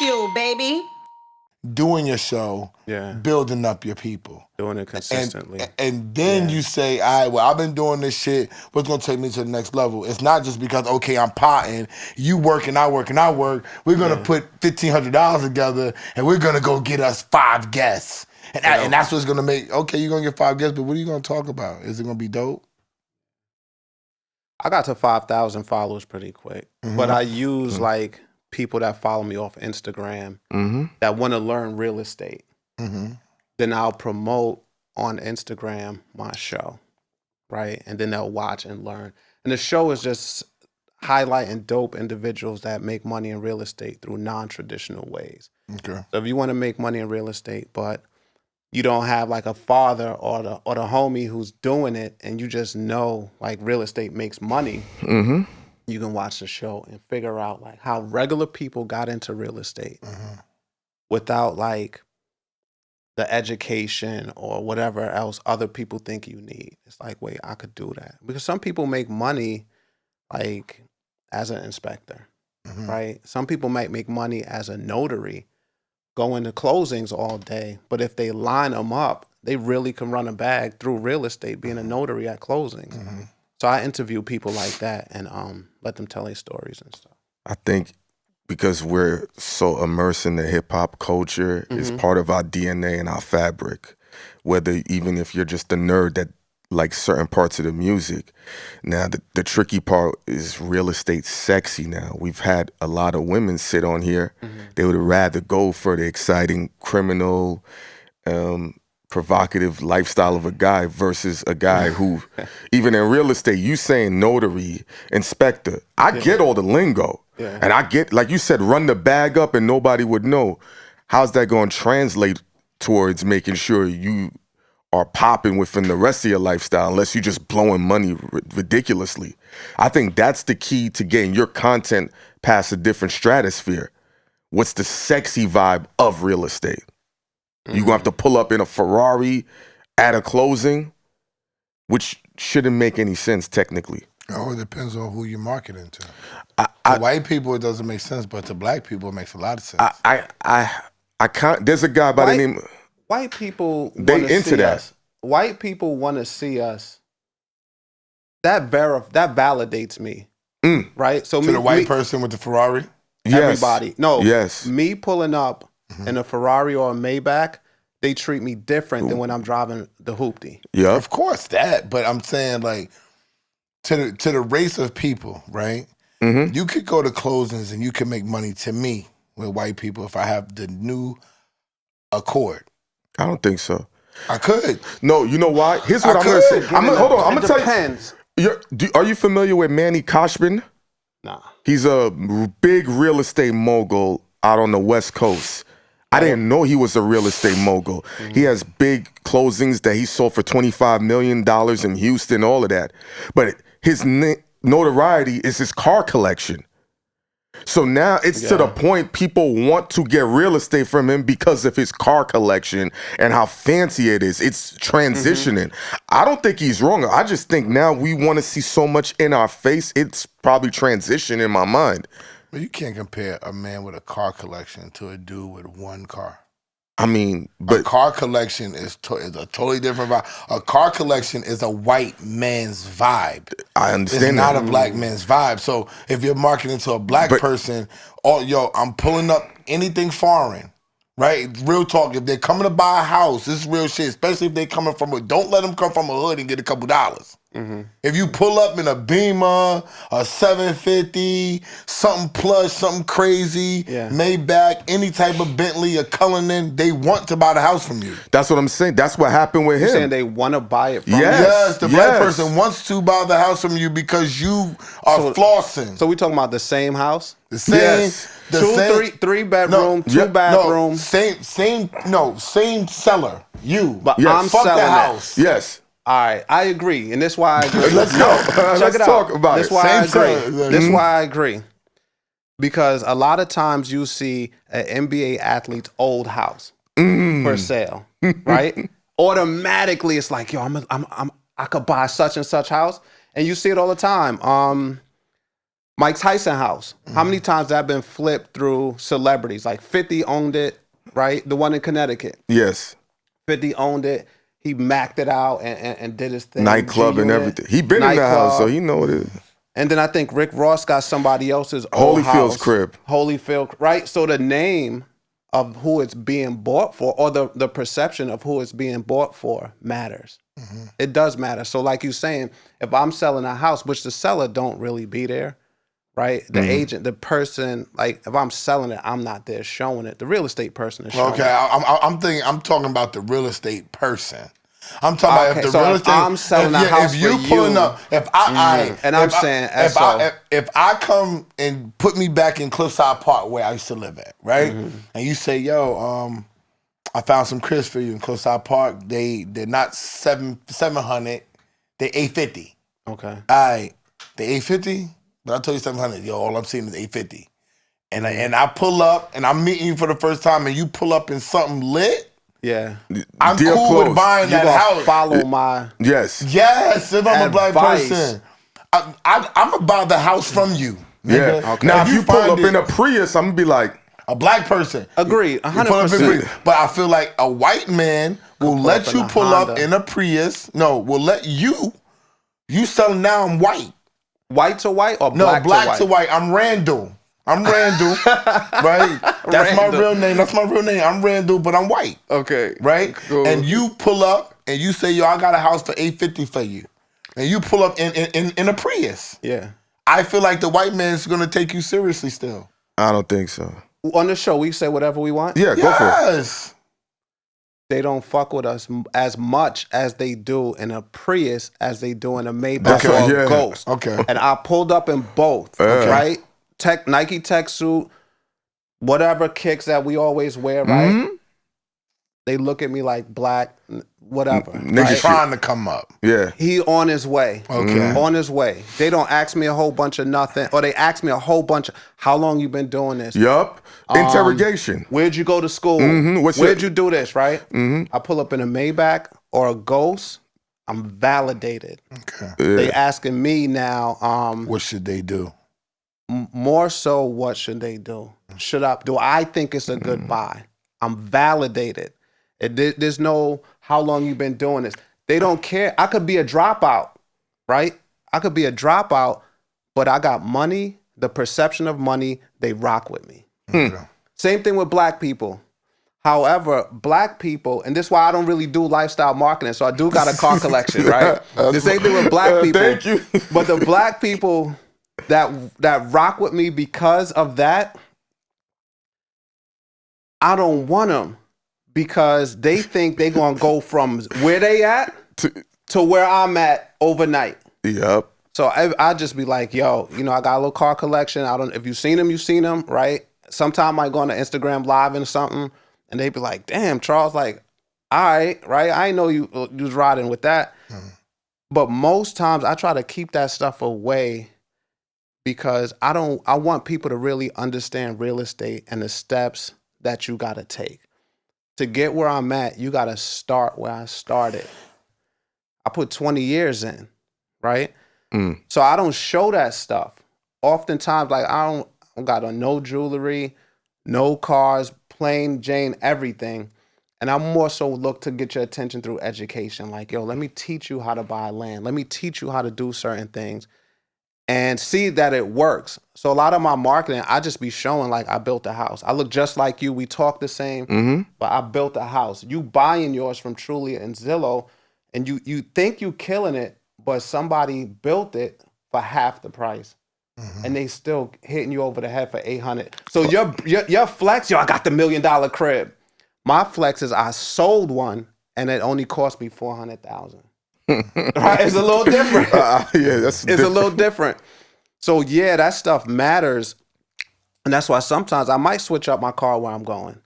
BagFuel, baby. Doing your show, Yeah. building up your people. Doing it consistently. And then you say, all right, well, I've been doing this shit. What's going to take me to the next level? It's not just because, okay, I'm potting. You work and I work and I work. We're going to put $1,500 together and we're going to go get us 5 guests. And that's what's going to make, okay, you're going to get 5 guests, but what are you going to talk about? Is it going to be dope? I got to 5,000 followers pretty quick. But I use like people that follow me off Instagram that want to learn real estate. Then I'll promote on Instagram my show, right? And then they'll watch and learn. And the show is just highlighting dope individuals that make money in real estate through non-traditional ways. Okay. So if you want to make money in real estate, but you don't have like a father or the homie who's doing it, and you just know like real estate makes money, you can watch the show and figure out like how regular people got into real estate without like the education or whatever else other people think you need. It's like, wait, I could do that. Because some people make money like as an inspector, right? Some people might make money as a notary, going to closings all day. But if they line them up, they really can run a bag through real estate, being a notary at closings. So I interview people like that and let them tell their stories and stuff. I think because we're so immersed in the hip hop culture, it's part of our DNA and our fabric. Whether even if you're just a nerd that likes certain parts of the music. Now the tricky part is real estate sexy now. We've had a lot of women sit on here. They would rather go for the exciting criminal, provocative lifestyle of a guy versus a guy who, even in real estate, you saying notary, inspector. I get all the lingo. And I get, like you said, run the bag up and nobody would know. How's that going to translate towards making sure you are popping within the rest of your lifestyle unless you're just blowing money ridiculously? I think that's the key to getting your content past a different stratosphere. What's the sexy vibe of real estate? You're going to have to pull up in a Ferrari at a closing, which shouldn't make any sense technically. Oh, it depends on who you're marketing to. To white people, it doesn't make sense, but to black people, it makes a lot of sense. I can't. There's a guy by the name. White people. They into that. Us. White people want to see us. That validates me, right? So to the white person with the Ferrari. Everybody, me pulling up in a Ferrari or a Maybach, they treat me different than when I'm driving the hoopty. Yeah, of course that. But I'm saying like to the race of people, right? You could go to closings and you can make money to me with white people if I have the new Accord. I don't think so. I could. No, you know why? Here's what I'm going to say. Hold on. I'm going to tell you. Are you familiar with Manny Koshman? Nah. He's a big real estate mogul out on the West Coast. I didn't know he was a real estate mogul. He has big closings that he sold for $25 million in Houston, all of that. But his notoriety is his car collection. So now it's to the point people want to get real estate from him because of his car collection and how fancy it is. It's transitioning. I don't think he's wrong. I just think now we want to see so much in our face. It's probably transition in my mind. But you can't compare a man with a car collection to a dude with one car. I mean, but a car collection is a totally different vibe. A car collection is a white man's vibe. I understand. It's not a black man's vibe. So if you're marketing to a black person, I'm pulling up anything foreign, right? Real talk. If they're coming to buy a house, this is real shit. Especially if they're coming from don't let them come from a hood and get a couple dollars. If you pull up in a Beamer, a 750, something plush, something crazy, Maybach, any type of Bentley or Cullinan, they want to buy the house from you. That's what I'm saying. That's what happened with him. You're saying they want to buy it from you? Yes, the black person wants to buy the house from you because you are flossing. So we talking about the same house? The same. Three bedroom, two bathroom. Same seller. You. But I'm fuck selling the house. Yes. All right, I agree, and this is why I agree. Let's go. Let's talk about this it. Why I agree. This is why I agree. Because a lot of times you see an NBA athlete's old house for sale, right? Automatically, it's like, yo, I could buy such and such house, and you see it all the time. Mike Tyson house. How many times that been flipped through celebrities? Like 50 owned it, right? The one in Connecticut. Yes. 50 owned it. He macked it out and did his thing. Nightclub and everything. He been in the house, so he know what it is. And then I think Rick Ross got somebody else's old Holyfield's house. crib. Holyfield, right? So the name of who it's being bought for, or the perception of who it's being bought for, matters. It does matter. So like you saying, if I'm selling a house, which the seller don't really be there, right? The agent, the person, like if I'm selling it, I'm not there showing it. The real estate person is showing it. I'm talking about the real estate person. I'm talking about if the real estate. I'm selling a house if you for pulling you, up, if I come and put me back in Cliffside Park where I used to live at, right? And you say, yo, I found some cribs for you in Cliffside Park. They're not 700, they 850. Okay. All right, they 850, but I told you 700. Yo, all I'm seeing is 850. And I pull up and I'm meeting you for the first time, and you pull up in something lit. Yeah, I'm cool with buying that house. Follow my yes. If I'm a black person, I'm gonna buy the house from you. Nigga. Yeah. Okay. Now if you pull up in a Prius, I'm gonna be like a black person. Agreed, 100%. But I feel like a white man will let you pull up in a Prius. No, will let you. You selling now? I'm white. White to white or black to white. I'm Randall. Right? That's my real name. I'm Randall, but I'm white. Okay. Right? Cool. And you pull up and you say, yo, I got a house for $850 for you. And you pull up in a Prius. Yeah. I feel like the white man's gonna take you seriously still. I don't think so. On the show, we say whatever we want? Yeah, go for it. They don't fuck with us as much as they do in a Prius as they do in a Maybach or a Ghost. Okay. And I pulled up in both, right? Nike tech suit, whatever kicks that we always wear, right? They look at me like black, whatever. Nigga trying to come up. Yeah. He on his way. Okay. On his way. They don't ask me a whole bunch of nothing, or they ask me a whole bunch of, how long you been doing this? Yup. Interrogation. Where'd you go to school? Where'd you do this, right? I pull up in a Maybach or a Ghost, I'm validated. Okay. Yeah. They asking me now, what should they do? More so, what should they do? Do I think it's a good buy? I'm validated. There's no how long you been doing this. They don't care. I could be a dropout, right? I could be a dropout, but I got money, the perception of money, they rock with me. Same thing with black people. However, black people, and this is why I don't really do lifestyle marketing, so I do got a car collection, right? The same thing with black people. Thank you. But the black people that rock with me because of that, I don't want them because they think they're going to go from where they at to where I'm at overnight. Yep. So I just be like, yo, I got a little car collection. If you've seen them, you've seen them, right? Sometime I go on the Instagram live and something, and they be like, damn, Charles, like, all right, right? I ain't know you was riding with that. But most times I try to keep that stuff away because I want people to really understand real estate and the steps that you got to take. To get where I'm at, you got to start where I started. I put 20 years in, right? So I don't show that stuff. Oftentimes, like I don't got on no jewelry, no cars, plain Jane, everything. And I more so look to get your attention through education. Like, yo, let me teach you how to buy land. Let me teach you how to do certain things and see that it works. So a lot of my marketing, I just be showing like I built a house. I look just like you. We talk the same, but I built a house. You buying yours from Trulia and Zillow, and you think you killing it, but somebody built it for half the price. And they still hitting you over the head for 800. So your flex, yo, I got the $1 million crib. My flex is I sold one and it only cost me $400,000. Right? It's a little different. It's a little different. So yeah, that stuff matters. And that's why sometimes I might switch up my car where I'm going.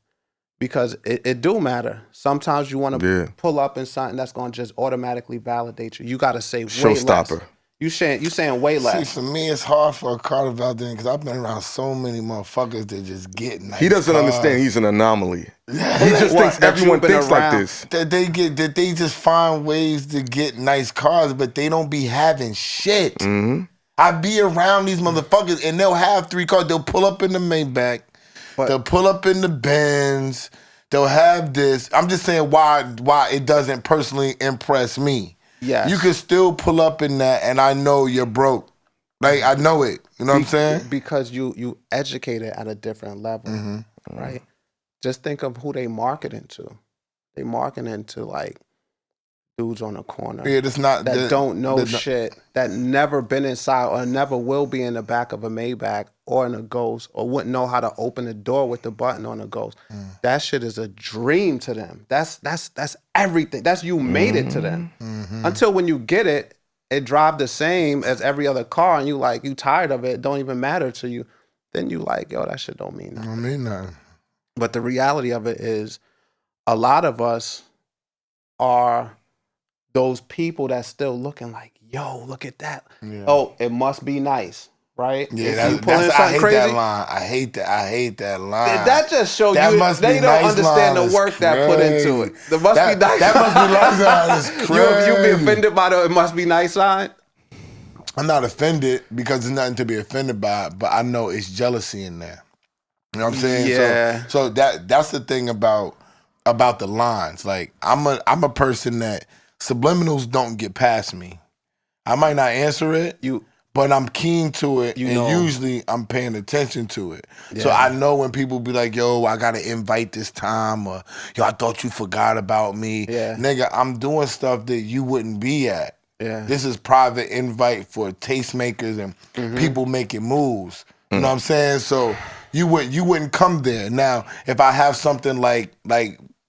Because it do matter. Sometimes you want to pull up in something that's going to just automatically validate you. You got to say way less. You saying way less. See, for me, it's hard for a car to validate because I've been around so many motherfuckers that just get nice He doesn't cars. understand he's an anomaly. He just thinks everyone thinks like this. That they just find ways to get nice cars, but they don't be having shit. I be around these motherfuckers, and they'll have 3 cars. They'll pull up in the Maybach. They'll pull up in the Benz. They'll have this. I'm just saying why it doesn't personally impress me. Yes. You can still pull up in that, and I know you're broke. Like, I know it. You know what I'm saying? Because you educated at a different level, right? Just think of who they marketing to. They marketing to, like, dudes on the corner. Yeah, that's not that don't know shit, that never been inside or never will be in the back of a Maybach or in a Ghost, or wouldn't know how to open the door with the button on a Ghost. That shit is a dream to them. That's everything. That's you made it to them. Until when you get it, it drive the same as every other car, and you tired of it. It don't even matter to you. Then you like, yo, that shit don't mean nothing. Don't mean nothing. But the reality of it is, a lot of us are those people that's still looking like, yo, look at that. Yeah. Oh, it must be nice, right? Yeah, I hate that line. I hate that line. That just shows you they don't nice understand the work that put into it. The must be nice. That must be nice line is crazy. You be offended by the it must be nice sign? I'm not offended because there's nothing to be offended by, but I know it's jealousy in there. You know what I'm saying? Yeah. So that's the thing about the lines. Like, I'm a person that subliminals don't get past me. I might not answer it, but I'm keen to it, usually I'm paying attention to it. Yeah. So I know when people be like, yo, I got to invite this time, or yo, I thought you forgot about me. Yeah. Nigga, I'm doing stuff that you wouldn't be at. Yeah. This is private invite for tastemakers and people making moves. You know what I'm saying? So you wouldn't come there. Now, if I have something like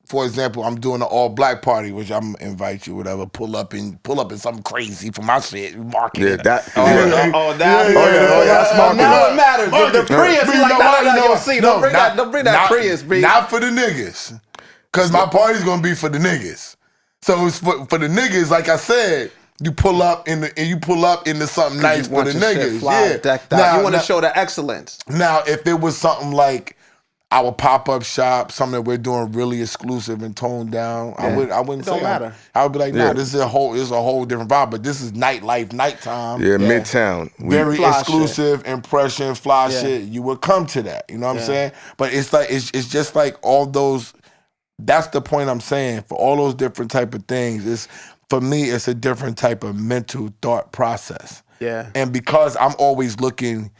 for example, I'm doing an all-black party, which I'm gonna invite you, whatever. Pull up in something crazy for my shit. Market it. That's marketing. Now it matters. The Prius, don't bring that Prius, B. Not for the niggas, because my party's gonna be for the niggas. So it's for the niggas. Like I said, you pull up into something nice for the niggas. Yeah. Decked out. You want to show the excellence. Now, if it was something like our pop-up shop, something that we're doing really exclusive and toned down, I wouldn't say matter. I would be like, nah, this is a whole different vibe. But this is nightlife, nighttime. Yeah, Midtown. Very exclusive impression, fly shit. You would come to that. You know what I'm saying? But it's like it's just like all those. That's the point I'm saying. For all those different type of things, for me, it's a different type of mental thought process. Yeah. And because I'm always looking,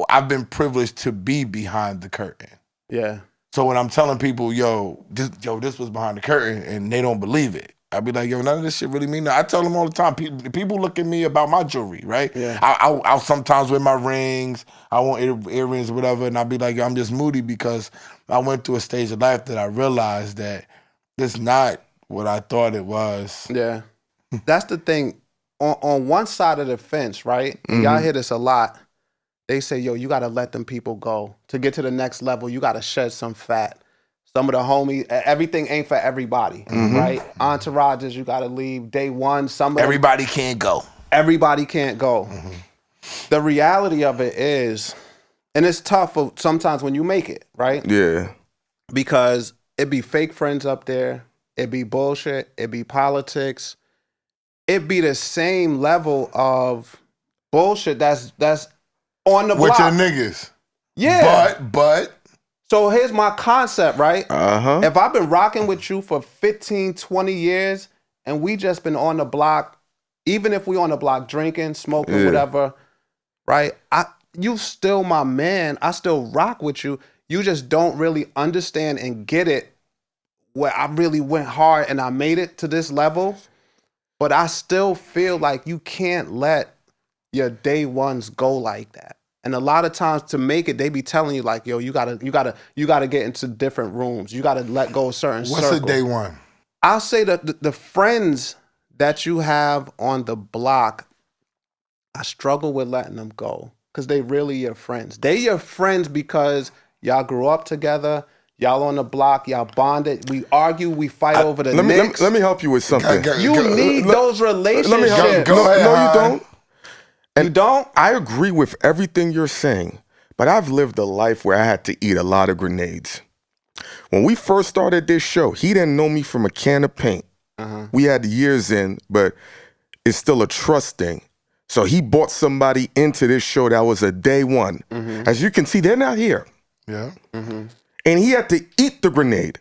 I've been privileged to be behind the curtain. Yeah. So when I'm telling people, this was behind the curtain, and they don't believe it, I'll be like, yo, none of this shit really mean that. I tell them all the time. People look at me about my jewelry, right? Yeah. I'll sometimes wear my rings. I want earrings or whatever, and I'll be like, yo, I'm just moody because I went through a stage of life that I realized that it's not what I thought it was. Yeah. That's the thing. On one side of the fence, right? And y'all hear this a lot. They say, yo, you got to let them people go. To get to the next level, you got to shed some fat. Some of the homies, everything ain't for everybody, right? Entourages, you got to leave. Day one, everybody can't go. Everybody can't go. The reality of it is, and it's tough sometimes when you make it, right? Yeah. Because it be fake friends up there. It be bullshit. It be politics. It be the same level of bullshit that's on the block. With your niggas. Yeah. But. So here's my concept, right? If I've been rocking with you for 15, 20 years, and we just been on the block, even if we on the block drinking, smoking, whatever, right? You still my man. I still rock with you. You just don't really understand and get it where I really went hard and I made it to this level. But I still feel like you can't let your day ones go like that. And a lot of times to make it, they be telling you like, yo, you gotta get into different rooms. You gotta let go of certain circles. What's a day one? I'll say that the friends that you have on the block, I struggle with letting them go because they really your friends. They your friends because y'all grew up together. Y'all on the block, y'all bonded. We argue, we fight over the Knicks. Let me help you with something. You need those relationships. Let me help you. No, you don't. And you don't? I agree with everything you're saying, but I've lived a life where I had to eat a lot of grenades. When we first started this show, he didn't know me from a can of paint. We had years in, but it's still a trust thing. So he brought somebody into this show that was a day one. As you can see, they're not here. Yeah. And he had to eat the grenade.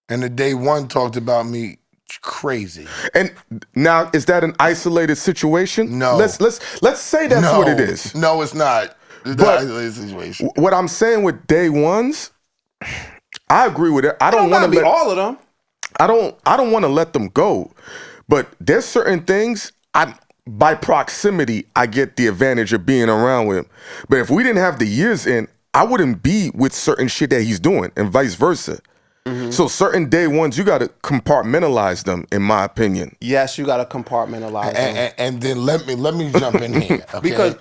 And the day one talked about me crazy. And now, is that an isolated situation? No. Let's say that's what it is. No, it's not. It's not an isolated situation. What I'm saying with day ones, I agree with it. I don't want to be all of them. I don't want to let them go. But there's certain things by proximity, I get the advantage of being around with him. But if we didn't have the years in, I wouldn't be with certain shit that he's doing, and vice versa. So certain day ones, you got to compartmentalize them, in my opinion. Yes, you got to compartmentalize them. And then let me jump in here. Okay? Because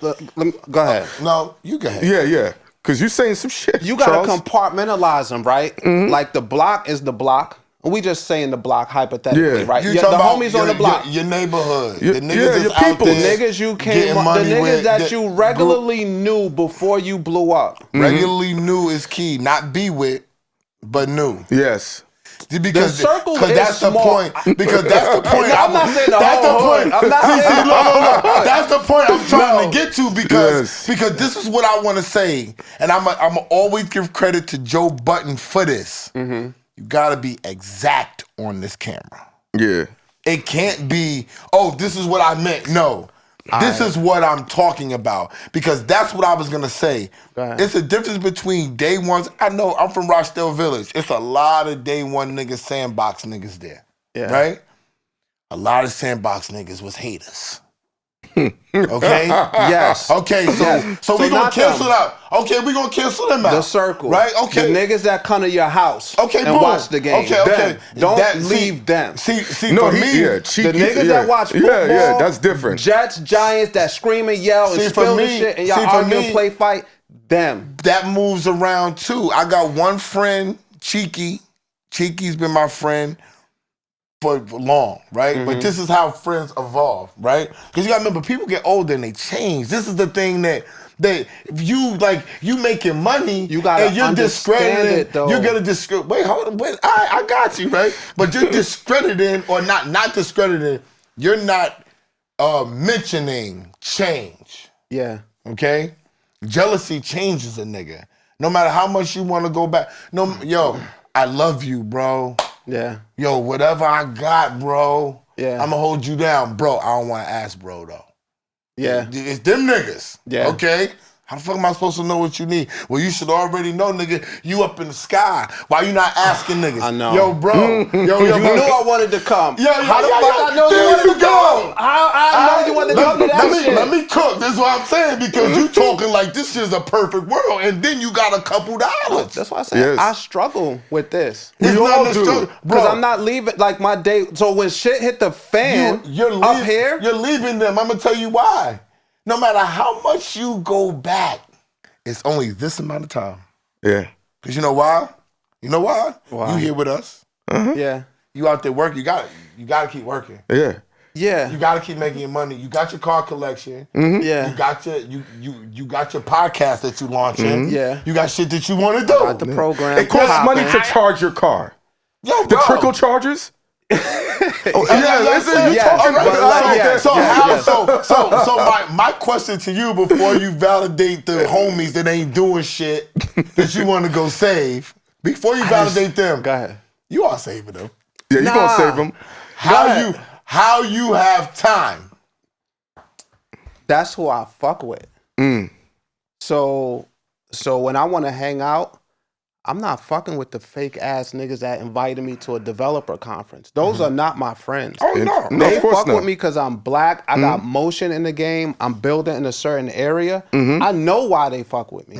go ahead. No, you go ahead. Yeah. Because you're saying some shit. You got to compartmentalize them, right? Like the block is the block. We just saying the block hypothetically, right? You the homies on the block. Your neighborhood. The niggas your people. The niggas you came the niggas that you regularly knew before you blew up. Regularly knew is key. Not be with, but knew. Yes. Because the circle is that's small. The point. Because that's the point. I'm not saying the that's whole the point. hood. I'm not saying no. That's the point I'm trying to get to because this is what I want to say, and I'm always give credit to Joe Button for this. You gotta be exact on this camera. Yeah. It can't be, oh, this is what I meant. No. This is what I'm talking about. Because that's what I was gonna say. It's a difference between day ones. I know I'm from Rochdale Village. It's a lot of day one niggas, sandbox niggas there. Yeah. Right? A lot of sandbox niggas was haters. Okay? Yes. Okay, so we gonna cancel out. Okay, we gonna cancel them out. The circle. Right? Okay. The niggas that come to your house and watch the game. Okay. Don't leave them. See, the no, niggas that watch football, that's different. Jets, Giants that scream and yell and spill the shit and y'all argue and play fight, them. That moves around too. I got one friend, Cheeky. Cheeky's been my friend for long, right? But this is how friends evolve, right? Because you gotta remember, people get older and they change. This is the thing that you making money, you gotta and you're discrediting it, though. You're gonna discredit. Wait, hold on, wait. I got you, right? But you're discrediting or not discrediting. You're not mentioning change. Yeah. Okay. Jealousy changes a nigga. No matter how much you want to go back. Yo, I love you, bro. Yeah. Yo, whatever I got, bro. Yeah. I'm gonna hold you down, bro. I don't want to ask, bro, though. Yeah. It's them niggas. Yeah. Okay? How the fuck am I supposed to know what you need? Well, you should already know, nigga. You up in the sky. Why you not asking niggas? I know. Yo, bro. You knew I wanted to come. How the fuck I know you wanted to come? How I know you wanted to come to that shit? Let me cook. That's what I'm saying. Because you talking like this is a perfect world. And then you got a couple dollars. That's why I said I struggle with this. We all do. Because I'm not leaving, like my day. So when shit hit the fan up here. You're leaving them. I'm going to tell you why. No matter how much you go back, it's only this amount of time. Yeah. Because you know why? You know why? You here with us. Yeah. You out there working. You got to keep working. Yeah. Yeah. You got to keep making your money. You got your car collection. Yeah. You got your podcast that you launching. Yeah. You got shit that you want to do. Got the program. It costs money to charge your car. Yo, bro. The trickle chargers? So my question to you before you validate the homies that ain't doing shit that you want to go save, before you validate them, go ahead. You are saving them. Yeah, you gonna save them. How you have time? That's who I fuck with. So when I want to hang out, I'm not fucking with the fake ass niggas that invited me to a developer conference. Those are not my friends. Oh no, they fuck with me because I'm black. I got motion in the game. I'm building in a certain area. I know why they fuck with me.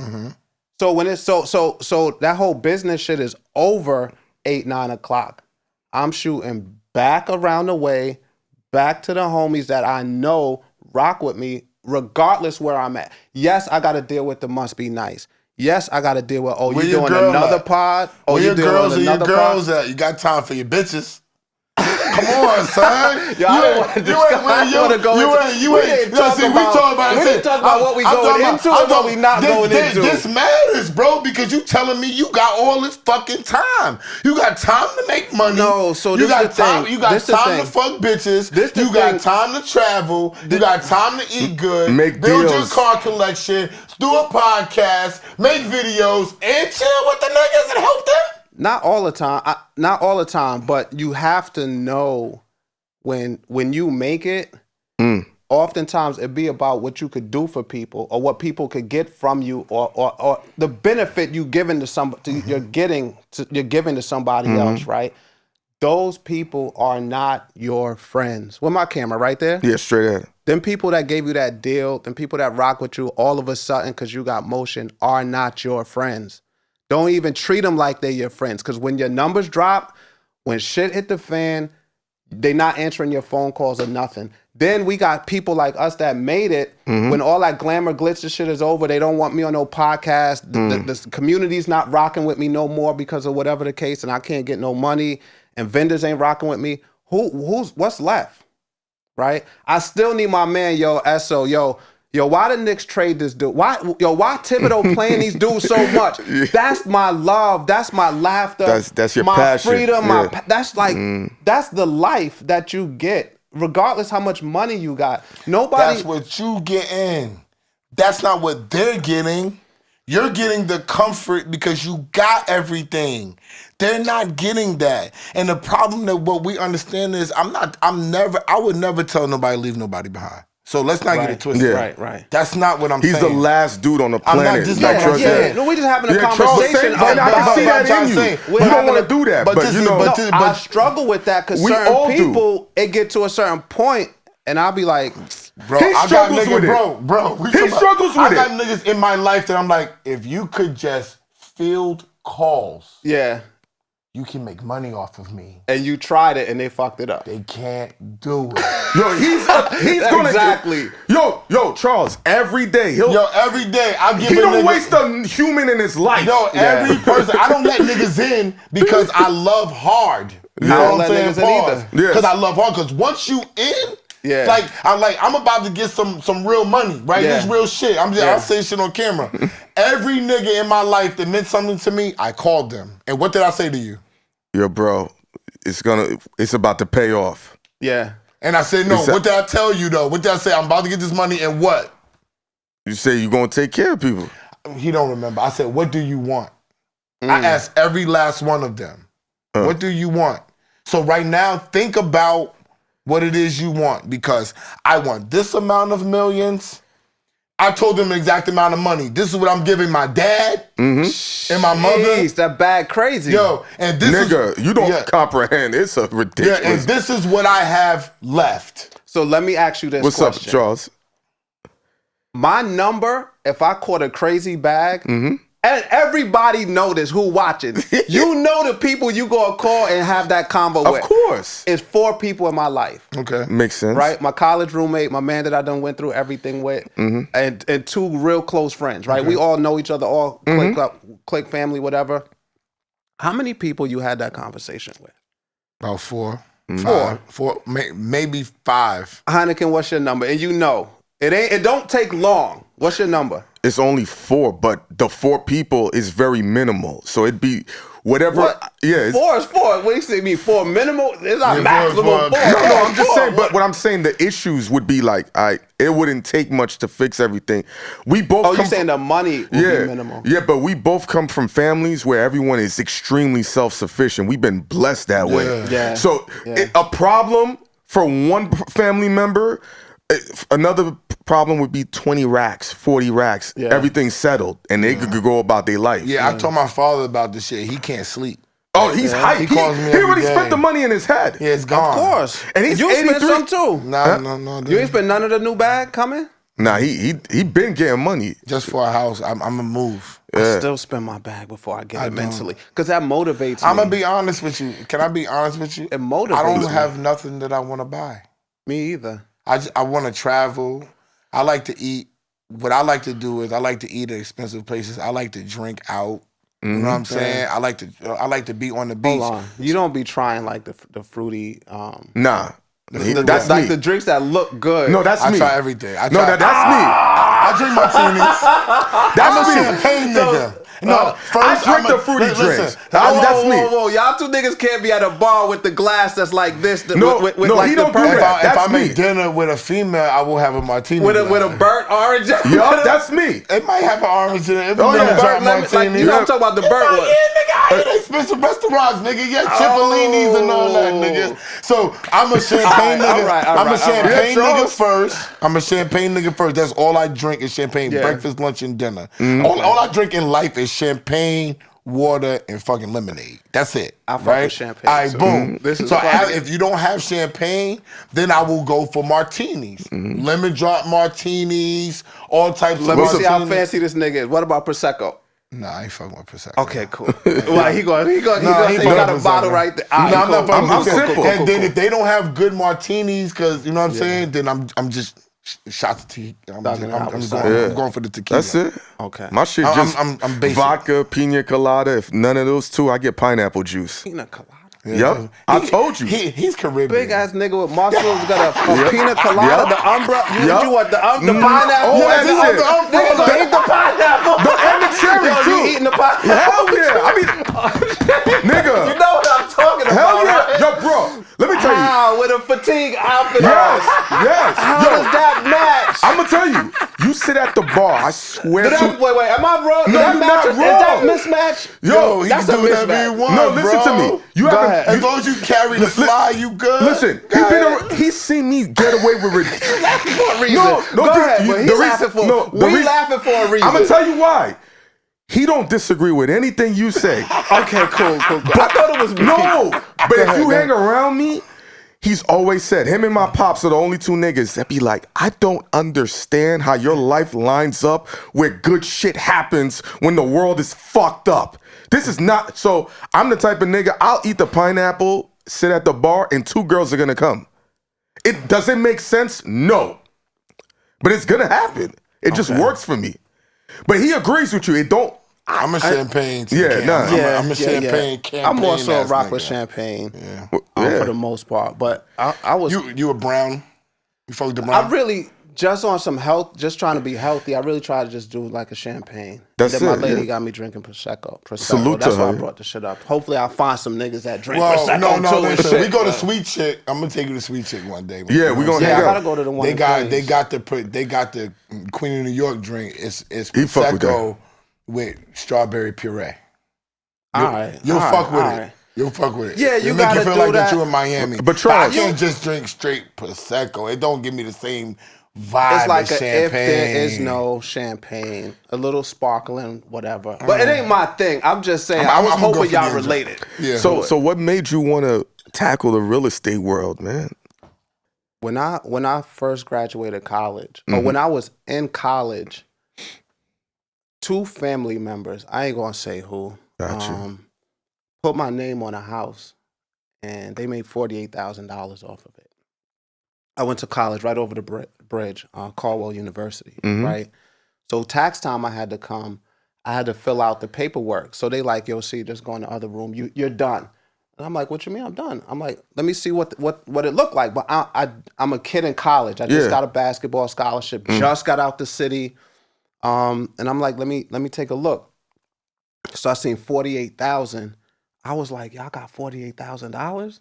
So when it's so that whole business shit is over 8-9 o'clock. I'm shooting back around the way, back to the homies that I know rock with me, regardless where I'm at. Yes, I got to deal with the must be nice. Yes, I got to deal with, you doing another pod? Oh, you doing another pod? You got time for your bitches. Come on, son. Yo, I don't want to discuss. We didn't talk about what we going into or what we not going into. This matters, bro, because you telling me you got all this fucking time. You got time to make money. No, so you this got the time. thing. You got This the time thing. to fuck bitches. This the You got thing. time to travel. You got time to eat good. Make build your deals. car collection. Do a podcast. Make videos and chill with the niggas and help them. Not all the time. Not all the time, but you have to know when you make it. Oftentimes it be about what you could do for people or what people could get from you or the benefit you giving to somebody you're giving to somebody else, right? Those people are not your friends. With my camera right there. Yeah, straight at it. Them people that gave you that deal, them people that rock with you all of a sudden because you got motion are not your friends. Don't even treat them like they're your friends because when your numbers drop, when shit hit the fan, they not answering your phone calls or nothing. Then we got people like us that made it. When all that glamour, glitz and shit is over, they don't want me on no podcast. The community's not rocking with me no more because of whatever the case, and I can't get no money, and vendors ain't rocking with me. What's left? Right? I still need my man, SO, why the Knicks trade this dude? Why Thibodeau playing these dudes so much? That's my love. That's my laughter. That's your my passion. freedom. Yeah. That's like that's the life that you get, regardless how much money you got. Nobody. That's what you getting. That's not what they're getting. You're getting the comfort because you got everything. They're not getting that. And the problem that what we understand is I would never tell nobody leave nobody behind. So let's not get it twisted. Yeah. Right. That's not what I'm saying. He's the last dude on the I'm not planet. just that not trusts No, we just having a Charles, conversation. and I can see that in you. You don't want to do that, but you know. I struggle with that because We all certain people, it get to a certain point, and I'll be like, bro, He I got struggles niggas, with it. bro. He struggles with I it. got niggas in my life that I'm like, if you could just field calls, yeah, you can make money off of me. and you tried it and they fucked it up. They can't do it. Yo, he's gonna Exactly. Yo, Charles. Every day Every day I give he a don't nigga, waste a human in his life. Every person. I don't let niggas in because I love hard. You know don't what I'm let saying? niggas in either. Yes. Because I love hard. Because once you in, Yeah. I'm about to get some real money, right? Yeah. This real shit. I'll say shit on camera. Every nigga in my life that meant something to me, I called them. And what did I say to you? Yo, bro, it's about to pay off. Yeah. And I said, no, what did I tell you though? What did I say? I'm about to get this money and what? You say you're gonna take care of people. He don't remember. I said, what do you want? I asked every last one of them, what do you want? So right now, think about what it is you want because I want this amount of millions. I told them the exact amount of money. This is what I'm giving my dad and my mother. Jeez, that bag crazy. And this Nigga, you don't comprehend. It's a ridiculous. and this is what I have left. So let me ask you this What's question. up, Charles? My number, if I caught a crazy bag, and everybody know this who watching, you know the people you gonna call and have that convo with. Of course. It's 4 people in my life. Okay. Makes sense. Right? My college roommate, my man that I done went through everything with, and 2 real close friends, right? We all know each other, all click family, whatever. How many people you had that conversation with? About 4. 4. Maybe 5. Hynaken, what's your number? And you know, it don't take long. What's your number? It's only 4, but the 4 people is very minimal. So it'd be whatever. What? Yeah. 4 is 4. What do you say? Me 4 minimal? It's not maximum 4. No, I'm just saying. But what I'm saying, the issues would be like, it wouldn't take much to fix everything. We both. Oh, you're saying the money would be minimal? Yeah, but we both come from families where everyone is extremely self-sufficient. We've been blessed that way. Yeah. So a problem for one family member. Another problem would be 20 racks, 40 racks. Yeah. Everything's settled, and they could go about their life. Yeah, I told my father about this shit. He can't sleep. Oh, he's hyped. He calls me He already every spent day. the money in his head. Yeah, it's gone. Of course. And he's you 83. spent some too. No. You ain't spent none of the new bag coming? Nah, he been getting money. Just for a house. I'm going to move. I still spend my bag before I get it mentally. Because that motivates me. I'm going to be honest with you. Can I be honest with you? It motivates I don't me. have nothing that I want to buy. Me either. I want to travel. I like to eat. What I like to do is I like to eat at expensive places. I like to drink out. You know what I'm saying? I like to be on the beach. Hold on. You don't be trying like the fruity. Nah. That's me. like the drinks that look good. No, that's I me. try everything. That's me. I drink martinis. I'm a champagne nigga. No, first I drink the fruity drinks. That's me. Whoa. Y'all two niggas can't be at a bar with the glass that's like this. With like he the don't do that. If That's I make dinner with a female, I will have a martini. With a burnt orange. Yup, that's me. It might have an orange in it. Burnt, like, you know I'm talking about the burnt one. Yeah, nigga, I eat expensive restaurants, nigga. Yeah, Cipollini's and all that, nigga. So I'm a champagne nigga. I'm a champagne nigga first. I'm a champagne nigga first. That's all I drink is champagne. Yeah. Breakfast, lunch, and dinner. All I drink in life is champagne, water, and fucking lemonade. That's it. I fuck with champagne. All right, boom. This is if you don't have champagne, then I will go for martinis. Lemon drop martinis, all types of martinis. Let me see how fancy this nigga is. What about Prosecco? Nah, I ain't fucking with Prosecco. Okay, cool. Well, he got a bottle right there. I'm simple. And then if they don't have good martinis, because you know what I'm saying, then I'm just shots of tea. I'm going for the tequila. That's it. Okay. My shit just I'm basic. vodka, pina colada. If none of those two, I get pineapple juice. Pina colada. Yep, I told you. He's Caribbean. Big ass nigga with muscles got a pina colada, the umbra. You want the pineapple? Oh, that's it. Eat the pineapple. And the cherry too. You eating the pineapple? Hell yeah. I mean, nigga. You know what I'm talking about? Hell yeah. Right? Yo, bro. Let me tell you. How with a fatigue outfit? Yes. How does that match? I'm gonna tell you. You sit at the bar. I swear to. Wait. Am I wrong? No, you're not wrong. Is that mismatch? Yo, he can do whatever he wants. No, listen to me. You Go haven't. ahead. As long as you carry the fly, you good. Listen, he's seen me get away with it. He's laughing for a reason. No, Go ahead, but he's laughing for. We laughing for a reason. I'm gonna tell you why. He don't disagree with anything you say. Okay, cool. I thought it was me. No, but if you hang around me, he's always said, him and my pops are the only two niggas that be like, I don't understand how your life lines up where good shit happens when the world is fucked up. This is not, so I'm the type of nigga, I'll eat the pineapple, sit at the bar, and two girls are gonna come. It doesn't make sense? No. But it's gonna happen. It just works for me. But he agrees with you. It don't. I'm a champagne. I'm a champagne. I'm also rock with champagne for the most part. But I was. You a brown? You fuck with the brown? I really just on some health, just trying to be healthy. I really try to just do like a champagne. That's my it, lady got me drinking Prosecco. Salute That's to why her. I brought the shit up. Hopefully, I'll find some niggas that drink Prosecco no, too. listen. We go to Sweet Chick. I'm gonna take you to Sweet Chick one day. Yeah, we gonna hang I out. gotta go to the one. They got the Queen of New York drink. It's fuck with Prosecco with strawberry puree. You'll fuck with it. You'll fuck with it. Yeah, you It'll make gotta you feel do like that. you in Miami. But I can't just drink straight Prosecco. It don't give me the same vibe It's like as champagne. if there is no champagne, a little sparkling, whatever. But it ain't my thing. I'm just saying. I was hoping y'all related. Yeah. So what made you want to tackle the real estate world, man? When I first graduated college, or when I was in college, two family members, I ain't gonna say who, put my name on a house, and they made $48,000 off of it. I went to college right over the bridge, Caldwell University, right? So tax time, I had to come. I had to fill out the paperwork. So they like, yo, see, just go in the other room. You're done. And I'm like, what you mean I'm done? I'm like, let me see what it looked like. But I'm a kid in college. I just got a basketball scholarship, just got out the city. And I'm like, let me take a look. So I seen 48,000. I was like, y'all got $48,000?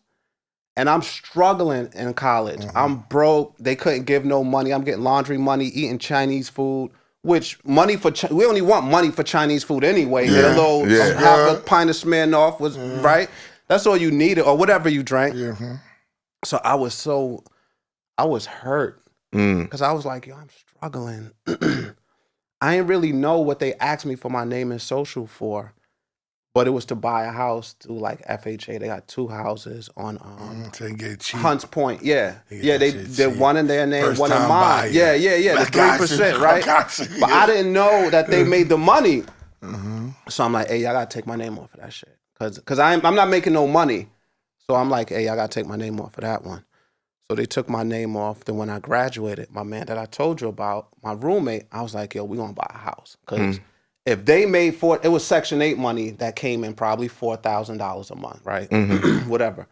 And I'm struggling in college. I'm broke. They couldn't give no money. I'm getting laundry money, eating Chinese food, which money for, we only want money for Chinese food anyway. Get a little, half a pint of Smirnoff was, right? That's all you needed, or whatever you drank. So I was hurt. Because I was like, yo, I'm struggling. I didn't really know what they asked me for my name and social for. But it was to buy a house through like FHA. They got two houses on Hunts Point. Yeah. They're one in their name, one in mine. Buyer. Yeah. The 3%, right? But I didn't know that they made the money. So I'm like, hey, y'all gotta take my name off of that shit. Cause I'm not making no money. So I'm like, hey, y'all gotta take my name off of that one. So they took my name off. Then when I graduated, my man that I told you about, my roommate, I was like, yo, we gonna buy a house. Cause if they made it was Section 8 money that came in probably $4,000 a month, right? Whatever.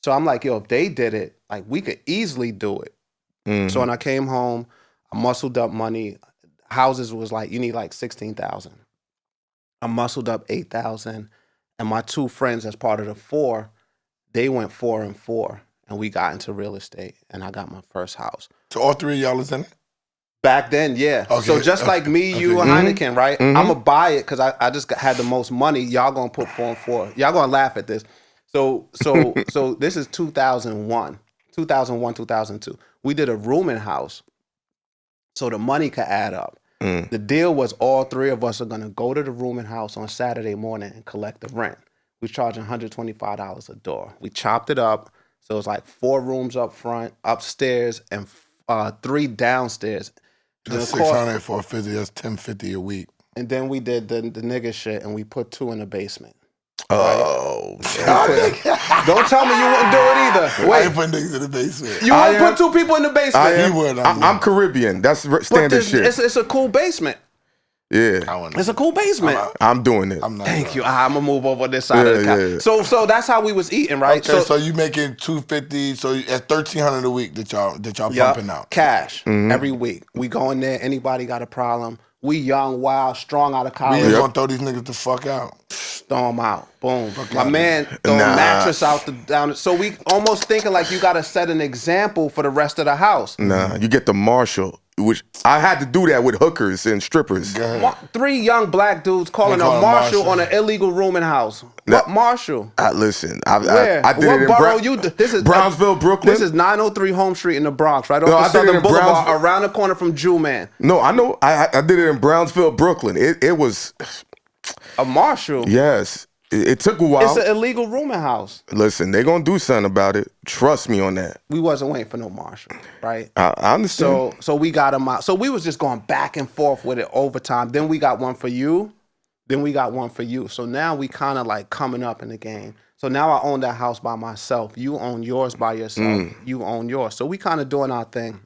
So I'm like, yo, if they did it, like we could easily do it. So when I came home, I muscled up money. Houses was like, you need like 16,000. I muscled up 8,000. And my two friends as part of the 4, they went 4 and 4. And we got into real estate and I got my first house. So all 3 of y'all is in it? Back then, yeah. Okay, So just like me, you, and Hynaken, right? I'm going to buy it because I just had the most money. Y'all going to put 4 and 4. Y'all going to laugh at this. So this is 2001, 2002. We did a rooming house so the money could add up. The deal was all 3 of us are going to go to the rooming house on Saturday morning and collect the rent. We was charging $125 a door. We chopped it up. So it was like 4 rooms up front, upstairs, and 3 downstairs. That's 600 for a visit. That's $10.50 a week. And then we did the nigga shit, and we put 2 in the basement. Oh, Don't tell me you wouldn't do it either. Wait, I ain't putting niggas in the basement. you wouldn't put 2 people in the basement? He would. I'm Caribbean. That's standard shit. It's a cool basement. Yeah, It's a cool basement. I'm doing it. Thank you. I'm gonna move over this side of the couch. Yeah. So that's how we was eating, right? Okay, so you making $250. So at $1,300 a week that y'all pumping out cash every week. We go in there. Anybody got a problem? We young, wild, strong out of college. We just gonna throw these niggas the fuck out. Throw them out. Boom. My man throw a mattress out down. So we almost thinking like you gotta set an example for the rest of the house. Nah, you get the Marshall, which I had to do that with hookers and strippers. 3 young black dudes calling a Marshall on an illegal rooming house. What Marshall? Listen, Where? I did what it in borough this is Brownsville, Brooklyn. This is 903 Home Street in the Bronx, right off No, the I did it Southern in Boulevard, Brownsville. around the corner from Jew Man. No, I know. I did it in Brownsville, Brooklyn. It was A Marshall? yes. It took a while. It's an illegal rooming house. Listen, they gonna do something about it. Trust me on that. We wasn't waiting for no Marshall, right? I understand. So we got him out. So we was just going back and forth with it over time. Then we got one for you. Then we got one for you. So now we kind of like coming up in the game. So now I own that house by myself. You own yours by yourself. You own yours. So we kind of doing our thing.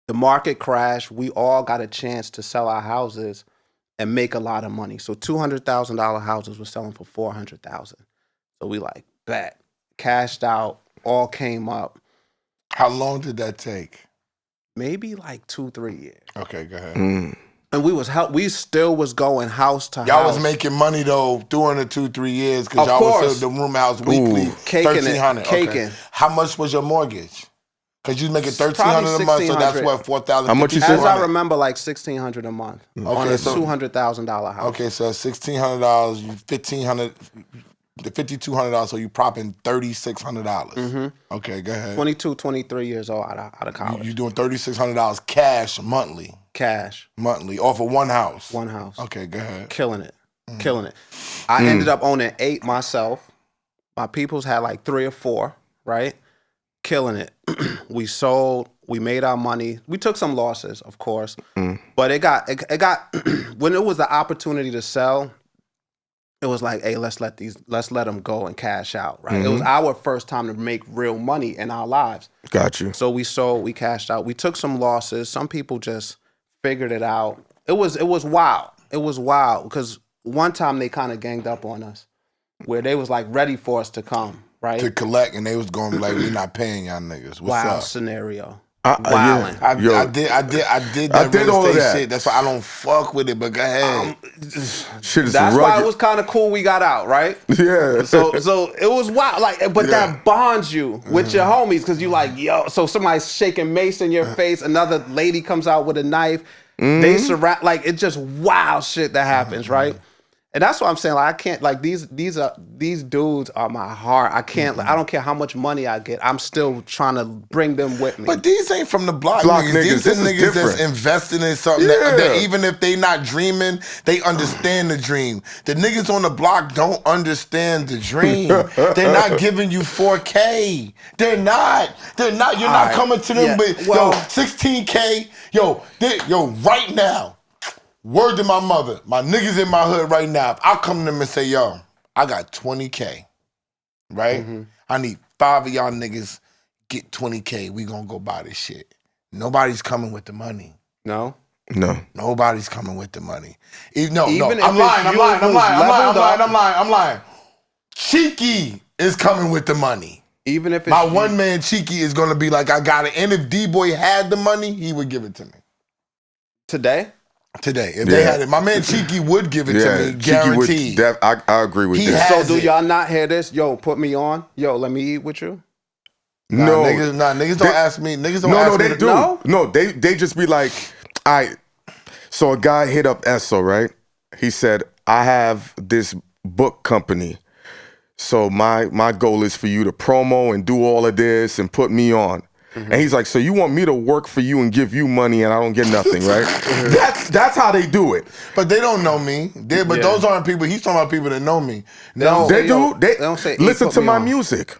The market crashed. We all got a chance to sell our houses and make a lot of money. So $200,000 houses were selling for $400,000. So we like bet, cashed out, all came up. How long did that take? Maybe like 2-3 years. Okay, go ahead. And we still was going house to house. Y'all was making money though during the 2-3 years because y'all was still the room house weekly. $1,300. Caking. Okay. How much was your mortgage? Because you was making $1,300 a month, so that's what $4,000. How much you said? As I remember, like $1,600 a month on a so $200,000 house. Okay, so $1,600, you $1,500, the $5,200, so you propping $3,600. Okay, go ahead. 22, 23 years old out of college. You doing $3,600 cash monthly. Cash. Monthly off of one house. One house. Okay, go ahead. Killing it. Killing it. I ended up owning 8 myself. My peoples had like 3 or 4, right? Killing it. We sold. We made our money. We took some losses, of course, but it got when it was the opportunity to sell. It was like, hey, let's let them go and cash out, right? It was our first time to make real money in our lives. Got you. So we sold. We cashed out. We took some losses. Some people just figured it out. It was wild. It was wild because one time they kind of ganged up on us, where they was like ready for us to come. Right? To collect, and they was going like, "We not paying y'all niggas." What's up? Scenario. Wilding. I did that real estate shit. That's why I don't fuck with it. But go ahead. Shit is That's rugged. why it was kind of cool. We got out, right? Yeah. So it was wild. Like, but that bonds you with your homies because you like, yo. So somebody's shaking mace in your face. Another lady comes out with a knife. They surround. Like, it's just wild shit that happens, right? And that's what I'm saying. Like, I can't, like, these dudes are my heart. I can't, like, I don't care how much money I get. I'm still trying to bring them with me. But these ain't from the block niggas. These are niggas that's investing in something that even if they not dreaming, they understand the dream. The niggas on the block don't understand the dream. They're not giving you 4K. They're not. You're not coming to them with, yo, 16K. Yo, right now. Word to my mother, my niggas in my hood right now, if I come to them and say, yo, I got 20K, right? I need 5 of y'all niggas get 20K. We gonna go buy this shit. Nobody's coming with the money. No? No. Nobody's coming with the money. No, Even if I'm lying. it's you who's leveled up. Cheeky is coming with the money. Even if it's My you- one man Cheeky is gonna be like, I got it. And if D-Boy had the money, he would give it to me. today. If they had it, my man Cheeky would give it to me, guaranteed. I agree with He that. has So do it. y'all not hear this? Yo, put me on. Yo, let me eat with you. No, niggas don't ask me. Niggas don't no, ask no, me. they do. No, they just be like, So a guy hit up Esso, right? He said, I have this book company. So my goal is for you to promo and do all of this and put me on. And he's like, so you want me to work for you and give you money and I don't get nothing, right? That's how they do it. But they don't know me. Those aren't people. He's talking about people that know me. No, They do. They don't say, listen put to me my on. music.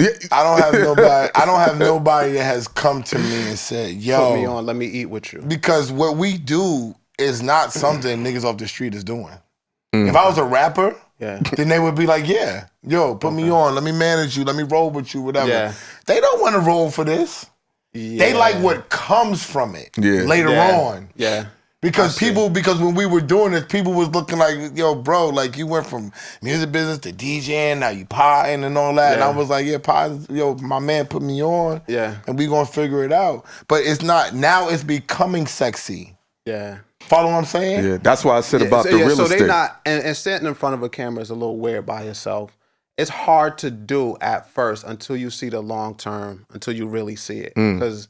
Yeah. I don't have nobody. I don't have nobody that has come to me and said, "Yo, Put me on. Let me eat with you." Because what we do is not something niggas off the street is doing. If I was a rapper, then they would be like, "Yeah, yo, put me on. Let me manage you. Let me roll with you. Whatever." Yeah. They don't want to roll for this. They like what comes from it later on. Yeah. Because when we were doing this, people was looking like, yo, bro, like you went from music business to DJing, now you potting and all that. And I was like, yeah, pot, yo, my man put me on. Yeah. And we gonna figure it out. But it's not, now it's becoming sexy. Yeah. Follow what I'm saying? Yeah, that's why I said about the real so estate. they not and sitting in front of a camera is a little weird by yourself. It's hard to do at first until you see the long term, until you really see it. Because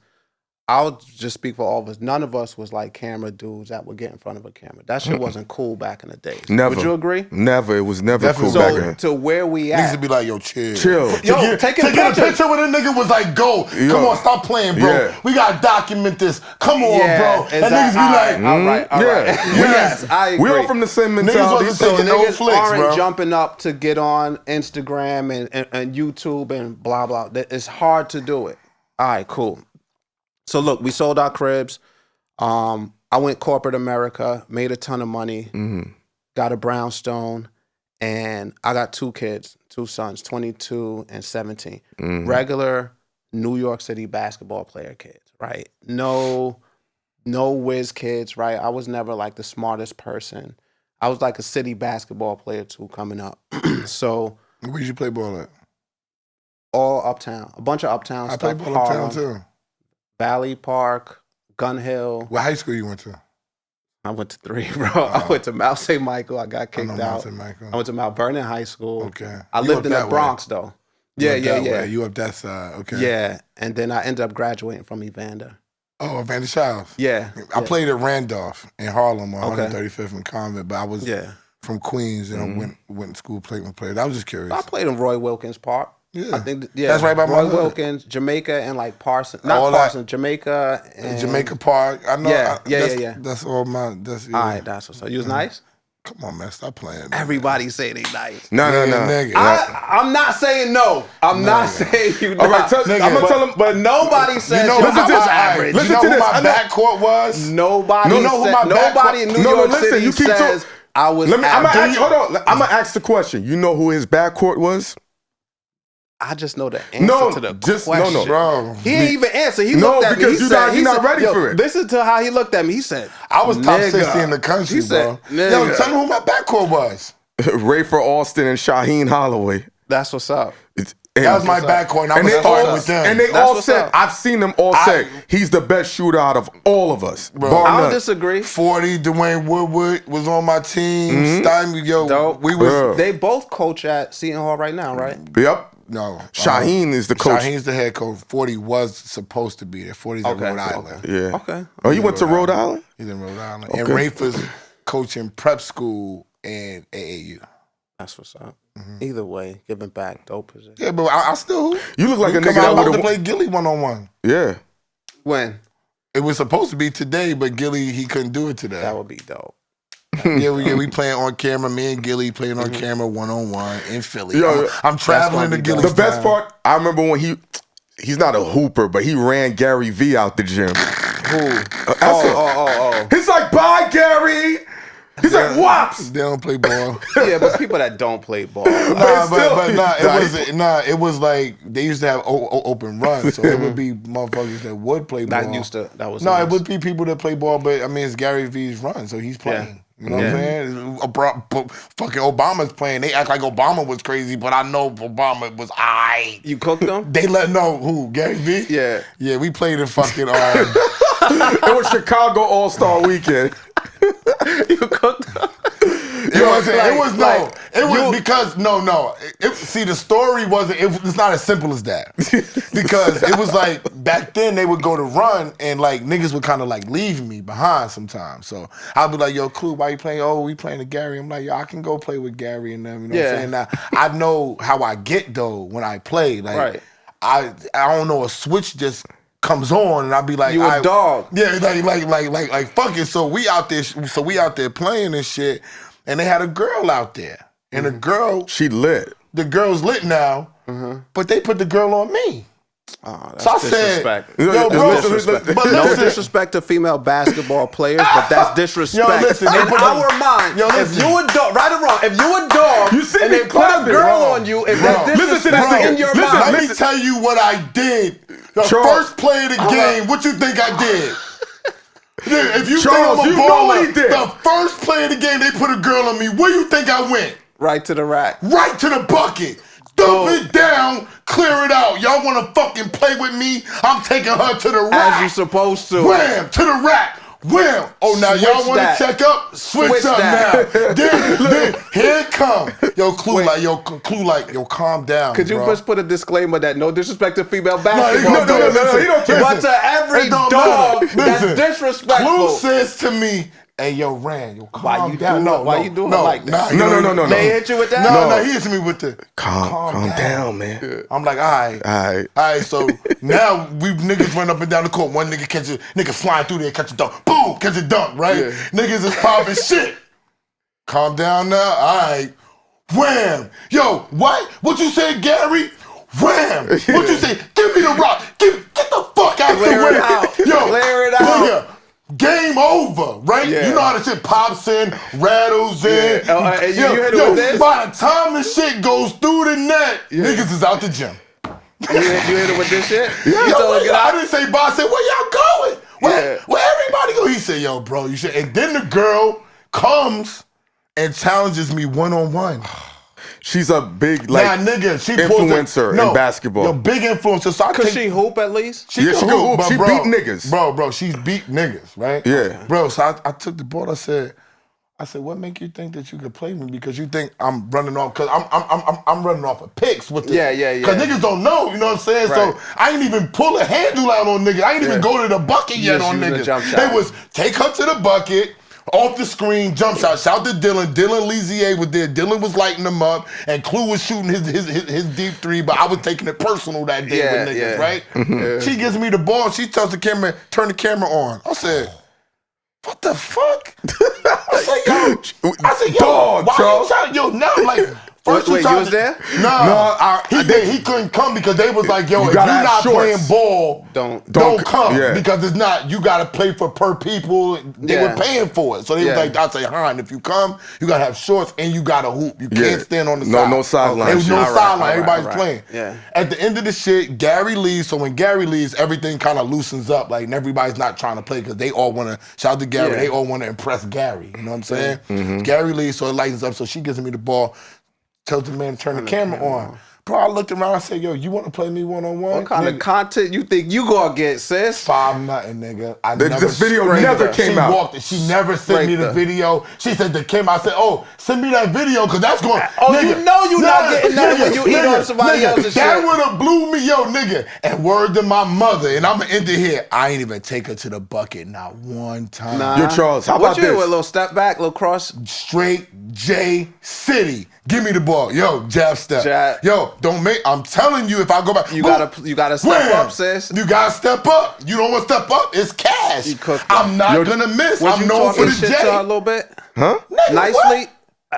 I'll just speak for all of us. None of us was like camera dudes that would get in front of a camera. That shit wasn't cool back in the day. Never. Would you agree? Never. It was never Definitely. cool back So then. to where we Niggas at? would be like, yo, chill. Chill. Yo, taking to get a picture with a nigga was like, go. Come on, stop playing, bro. Yeah. We gotta document this. Come on, Yeah, bro. And niggas be like, all right. Yes, I agree. We all from the same mentality. wasn't So taking no niggas flicks, aren't bro. jumping up to get on Instagram and YouTube and blah, blah. It's hard to do it. All right, cool. So look, we sold our cribs. I went corporate America, made a ton of money, got a brownstone, and I got 2 kids, 2 sons, 22 and 17. Regular New York City basketball player kids, right? No whiz kids, right? I was never like the smartest person. I was like a city basketball player too coming up. So where did you play ball at? all uptown, a bunch of uptown I stuff. played ball uptown too. Valley Park, Gun Hill. What high school you went to? I went to 3, bro. I went to Mount St. Michael. I got kicked out. I went to Mount Vernon High School. Okay. I lived in the Bronx though. Yeah. You up that side? Okay. Yeah, and then I ended up graduating from Evander. Oh, Evander Childs. Yeah. I played at Randolph in Harlem on 135th and Convent, but I was from Queens and I went to school, played with players. I was just curious. I played in Roy Wilkins Park. Yeah. I think That's right by my Roy hood. Wilkins, Jamaica, and like Parsons. All Not that. Parsons, Jamaica and Jamaica Park. I know. Yeah. That's all my. That's All right, that's what's up. You was nice? Come on, man. Stop playing. Man. Everybody say they nice. No. Nigga. I'm not saying no. I'm not saying you not. All right, I'm going to tell him. But nobody says listen to this. average. Listen You know to who this. my backcourt was? Nobody You know who my nobody in New York City you keep says I was I'm average. going to ask the question. You know who his backcourt was? I just know the answer to the question. Bro. He didn't even answer. He No, looked at me. because you're not ready for it. Listen to how he looked at me. He said, I was top "Nigga." 60 in the country, He said, bro. "Nigga." Yo, tell me who my backcourt was. Rayford Austin and Shaheen Holloway. That's what's up. That was my backcourt, and I was starting with them. And they That's all what's said, up. I've seen them all say, he's the best shooter out of all of us. Bar I don't none. disagree. 40, Dwayne Woodward was on my team. Stymie, yo, Dope. we was They both coach at Seton Hall right now, right? Yep. no. Shaheen is the coach. Shaheen's the head coach. 40 was supposed to be there. 40's in Rhode Island. Yeah. Okay. Oh, he went to Rhode Island? He's in Rhode Island. And Rafa's coaching prep school and AAU. That's what's up. Either way, giving back, dope position. Yeah, but I still. You look like a Come nigga out that to would play have. Gilly 1-on-1. Yeah. When? It was supposed to be today, but Gilly, he couldn't do it today. That would be dope. we playing on camera. Me and Gilly playing on camera 1-on-1 in Philly. Yo, I'm traveling to gonna be Gilly. The best part, I remember when he's not a hooper, but he ran Gary V out the gym. Who? Oh. He's like, bye, Gary. He's like, whops. They don't play ball. Yeah, but people that don't play ball. It was like they used to have open runs, so it would be motherfuckers that would play ball. That was it would be people that play ball, but I mean it's Gary V's run, so he's playing. You know what I'm saying? Fucking Obama's playing. They act like Obama was crazy, but I know Obama was aight. You cooked them? They let know who Gary V. Yeah, yeah. We played in fucking. It was Chicago All-Star Weekend. You cooked them. See, the story wasn't. It's not as simple as that because it was like back then they would go to run and like niggas would kind of like leave me behind sometimes. So I'd be like, "Yo, Clue, why you playing? Oh, we playing with Gary." I'm like, "Yo, I can go play with Gary and them." You know what I'm saying? Now I know how I get though when I play. Like I don't know, a switch just comes on and I'll be like, you a dog. Yeah, like fuck it. So we out there playing and shit, and they had a girl out there. And the girl, she lit. The girl's lit now, but they put the girl on me. Oh, that's so I disrespect. Said, yo, bro, no disrespect to female basketball players, but that's disrespect. Yo, listen, in our mind, if you a dog, right or wrong, if you a dog and they put a girl on you, is that disrespect in your mind? Let me tell you what I did. The first play of the game, what you think I did? If you Charles, think I'm a baller, did. The first play of the game, they put a girl on me. Where you think I went? Right to the rack. Right to the bucket. Dump it down, clear it out. Y'all want to fucking play with me? I'm taking her to the rack. As you supposed to. Wham, to the rack. Wham. Oh, now y'all want to check up? Switch up that. now. then here it come. Yo, Clue, calm down. Could you bro. just put a disclaimer that no disrespect to female basketball? No, he don't care. But to every dog that's disrespectful. Clue says to me, "Hey, yo, Ran, calm down." Why you doing it like that? No. They hit you with that? No, he hits me with the calm down, man. Yeah. I'm like, all right. So now we niggas run up and down the court. One nigga catch it, nigga flying through there, catch a dunk. Boom, catch a dunk, right? Yeah. Niggas is popping shit. Calm down now. All right. Wham. Yo, what? What you say, Gary? Wham. What you say? Give me the rock. Get the fuck out the way. Yo, clear it out. Nigga. Game over, right? Yeah. You know how the shit pops in, rattles in. And you hit it with this? By the time the shit goes through the net, niggas is out the gym. You hit it with this shit? Yo, I didn't say bye. I said, where y'all going? Where everybody go? He said, yo, bro, you should. And then the girl comes and challenges me one-on-one. She's a big she influencer in basketball. Yo, big influencer. So Could she hoop at least? She can hoop. She beat niggas. Bro, she's beat niggas, right? Yeah. Bro, so I took the ball. I said, what make you think that you could play me? Because you think I'm running off? Because I'm running off of picks with the Because niggas don't know, you know what I'm saying? Right. So I ain't even pull a handle out on niggas. I ain't even go to the bucket yet on niggas. They was take her to the bucket. Off the screen, jump shot. Shout to Dylan. Dylan Lizier was there. Dylan was lighting them up, and Clue was shooting his deep three. But I was taking it personal that day with niggas, right? Yeah. She gives me the ball. She tells the camera, turn the camera on. I said, what the fuck? I said, yo, why you trying? Yo, now I'm like. Wait, you was there? He couldn't come because they was like, yo, if you're not playing ball, don't come. Yeah. Because it's not, you got to play for per people. They were paying for it. So they was like, I say, Hein, if you come, you got to have shorts and you got to hoop. You can't stand on the side. No sideline. There was no sideline. Everybody's playing. Yeah. At the end of the shit, Gary leaves. So when Gary leaves, everything kind of loosens up. Like, and everybody's not trying to play because they all want to, shout out to Gary, they all want to impress Gary. You know what I'm saying? Mm-hmm. Gary leaves, so it lightens up. So she gives me the ball. Tells the man to turn the camera on. Bro, I looked around and said, yo, you want to play me one-on-one? What kind of content you think you gonna get, sis? 5-0, nigga. This video never came out. She never sent me the video. She said that came out. I said, oh, send me that video, because that's going to... Oh, nigga, you know you're not getting that when you eat on somebody else's shit. That would have blew me, yo, nigga. And word to my mother, and I'm going to end it here. I ain't even take her to the bucket not one time. Nah. Yo, Charles, how about this? What you, a little step back, little cross? Straight J City. Give me the ball. Yo, jab step. Yo, don't make... I'm telling you, if I go back... You gotta step up, sis. You gotta step up. You don't want to step up, it's cash. I'm not gonna miss. I'm known for the shit J. to her a little bit? Huh? Nigga, nicely? What?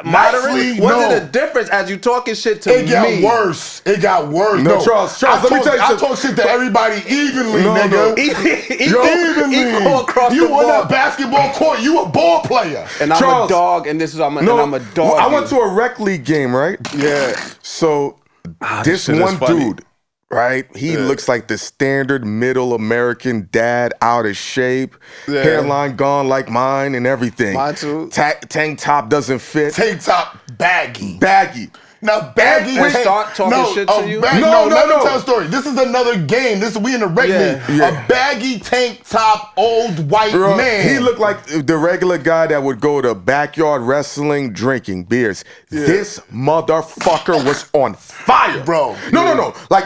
Moderate? Was it a difference as you talking shit to me? It got worse. It got worse. No, Charles, let me tell you I talk shit to everybody evenly, nigga. Evenly. Equal across you the on board. that basketball court. You a ball player. And I'm Charles, a dog, and I'm a dog. I went to a rec league game, right? Yeah. So this one dude, right? He looks like the standard middle American dad, out of shape, hairline gone like mine and everything. Mine too. Tank top doesn't fit. Tank top baggy. Now baggy. Start talking shit to you. No. Let me tell a story. This is another game. We in the rec league. A baggy tank top old white man. He looked like the regular guy that would go to backyard wrestling, drinking beers. This motherfucker was on fire, bro. No. Like.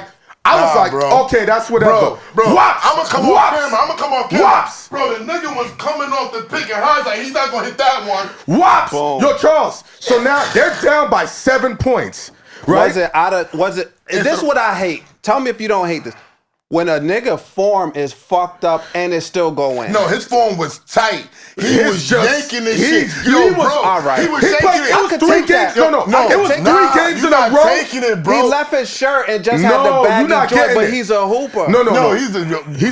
I was like, bro. Okay, that's whatever. Bro, Wops, I'm gonna come off camera. I'm gonna come off camera. Wops. Bro, the nigga was coming off the pick and high. Like, he's not gonna hit that one. Wops. Boom. Yo, Charles. So now they're down by 7 points, right? Is this what I hate? Tell me if you don't hate this. When a nigga form is fucked up and it's still going. No, his form was tight. He was yanking this shit. Yo, bro. All right. He was He shaking played, it. it was 3 games. No. It was 3 games in a row. Taking it, bro. He left his shirt and just had the baggy joint, but he's a hooper. No. He's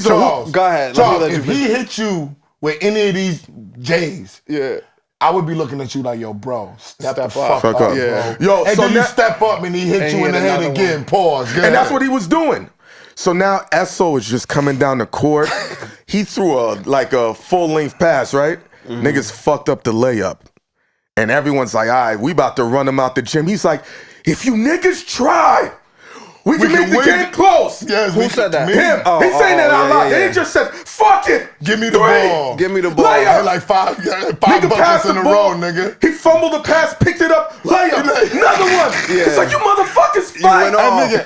a Charles. Go ahead. Charles, if he hit you with any of these J's, Yeah. I would be looking at you like, yo, bro, step the fuck Fuck up, up. bro. Yo, and so then now- you step up and he hit you in the head again. one. Pause. And that's what he was doing. So now Esso is just coming down the court. He threw a full-length pass, right? Niggas fucked up the layup. And everyone's like, all right, we about to run him out the gym. He's like, if you niggas try, we can make the game close. Yes, Who said that? Him. He's saying that out loud. And he just said, fuck it. Give me the ball. Give me the ball. Layup. Had like five Nigga passed buckets in the a ball. row, nigga. He fumbled the pass, picked it up, layup. Another one. It's like, you motherfuckers fight.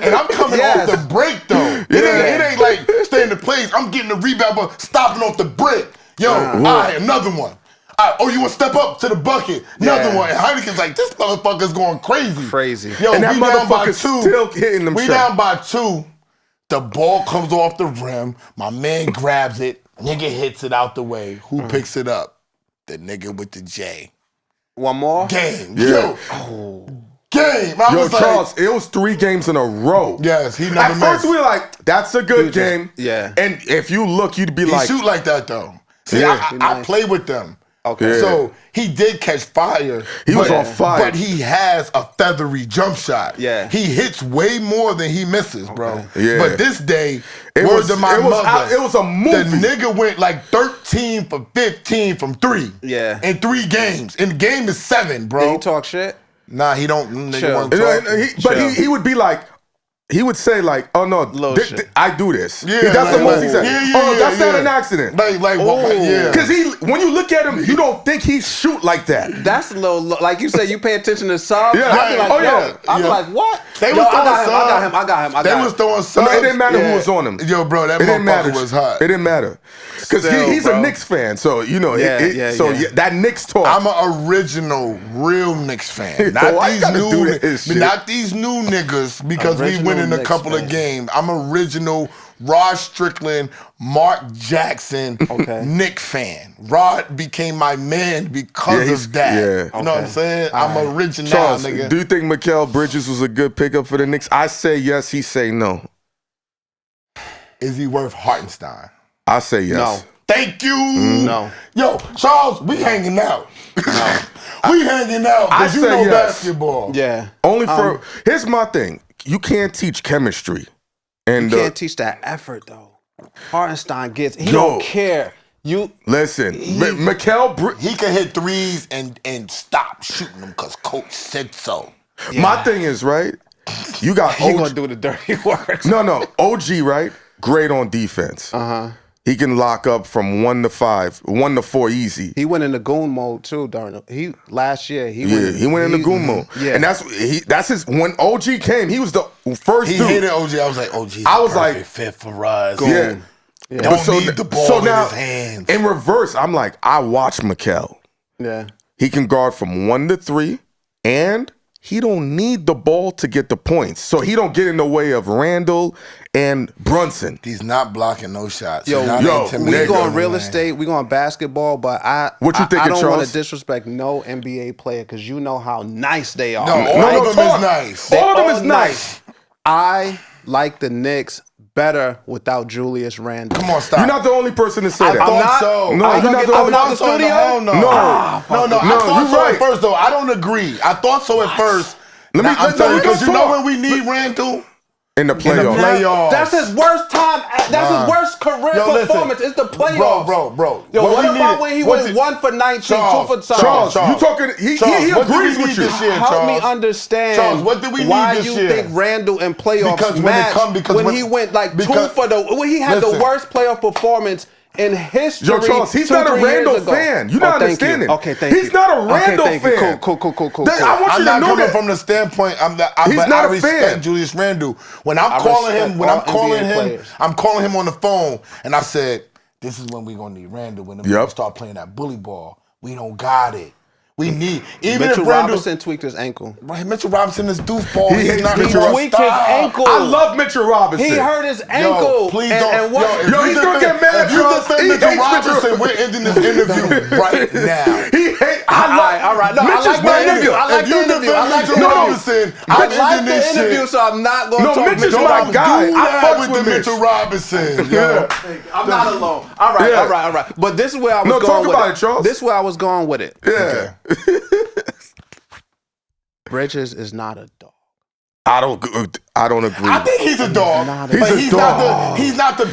And I'm coming off the break, though. It ain't like staying in place. I'm getting the rebound, but stopping off the brick. Yo, all right, another one. All right, oh, you want to step up to the bucket? Another one. And Hynaken's like, this motherfucker's going crazy. Yo, And that we down by motherfucker's 2. still hitting them We shots. down by 2. The ball comes off the rim. My man grabs it. Nigga hits it out the way. Who picks it up? The nigga with the J. One more? Game. Yeah. Game. Yo, Charles, it was 3 games in a row. Yes, he never At first, missed. we were like, that's a good game. Yeah. And if you look, you'd be He like, shoot like that, though. See, Yeah. I play with them. Okay. Yeah. So he did catch fire. He was on fire. But he has a feathery jump shot. Yeah. He hits way more than he misses, bro. Yeah. But this day, It word was- to my it was mother, out- it was a movie. The nigga went like 13 for 15 from 3. Yeah. In 3 games. And the game is 7, bro. Did he talk shit? Nah, he don't. Nigga Chill. won't talk. But he would be like, he would say like, oh no, shit. I do this. Yeah, That's the like, most he said. That's not yeah. an accident. Like yeah. Because when you look at him, you don't think he shoot like that. That's a little, like you said, you pay attention to subs. Yeah. I'd be like, Oh, yo, yeah. I'd be like, what? They Yo, was I throwing got him. They was throwing subs. It didn't matter Yeah. who was on him. Yo, bro, that It didn't matter. motherfucker was hot. It didn't matter. Because Still, he's bro. a Knicks fan, so you know. Yeah. That Knicks talk. I'm an original, real Knicks fan. Why you gotta do this shit? Not these new niggas because Original we winning a Knicks couple fan. of games. I'm original Rod Strickland, Mark Jackson, Knick fan. Rod became my man because of that. yeah. You know what I'm saying? I'm original, Charles, nigga. do you think Mikal Bridges was a good pickup for the Knicks? I say yes. He say no. Is he worth Hartenstein? I say yes. No. Thank you. No. Yo, Charles, we hanging out. We hanging out I because you say know yes. basketball. Yeah. Only for here's my thing. You can't teach chemistry, and You can't teach that effort, though. Hartenstein he Yo. don't care. listen, Mikal. He can hit threes and stop shooting them because coach said so. My thing is right. You got He gonna OG. do the dirty work. No, OG, right? Great on defense. He can lock up from 1 to 5, 1 to 4 easy. He went into goon mode too, Darnell. He went in the goon mode. Yeah. And that's his when OG came, he was the first He dude. hated OG. I was like, OG's I was the perfect like, fit for us. Yeah. Don't need the ball in his hands. In reverse, I'm like, I watch Mikal. Yeah. He can guard from 1 to 3, and he don't need the ball to get the points. So he don't get in the way of Randall and Brunson. He's not blocking no shots. Yo, we going real estate, we going basketball, but I what you thinking, I don't Charles? want to disrespect no NBA player because you know how nice they are. No, all of them is nice. All of them is nice. I like the Knicks better without Julius Randle. Come on, stop. You're not the only person to say that. I thought so. No, you're not the only out the person. studio? Hell no. No. I thought so right. at first, though. I don't agree. I thought so at first. I'm telling you, because you know when we need Randall? In the playoffs. That's his worst time. That's his worst career performance. It's the playoffs. Bro. Yo, what about when he went 1 for 19, 2 for 7? Charles, you talking? He agrees with you. Help me understand. Charles, what did we need why this you year? think Randall in playoffs Because match when he went like because, 2 for the? When he had the worst playoff performance in history. Yo, Charles, he's not a Randall fan. You're not understanding. Okay, thank you. He's not a Randall fan. Cool. I want you to know coming that. from the standpoint. He's not I a respect fan. Julius Randle. When I'm calling him on the phone, and I said, "This is when we gonna need Randle. When the people start playing that bully ball, we don't got it. We need Mitchell Robinson tweaked his ankle. Right, Mitchell Robinson is doofball. He tweaked his ankle. I love Mitchell Robinson. He hurt his ankle. Yo, please don't. Yo, he's gonna get mad. If you defend Mitchell Robinson, we're ending this interview right now. All right. No, Mitchell's my nigga. I like the interview. I like the interview, so I'm not going to talk Mitchell's Mitchell my Robinson. guy. I fucks with Mitchell Robinson. Yo. I'm not alone. All right. But this is where I was going talk with about it, Charles. This is where I was going with it. Yeah. Bridges is not a dog. I don't agree. I think he's a dog. He's not a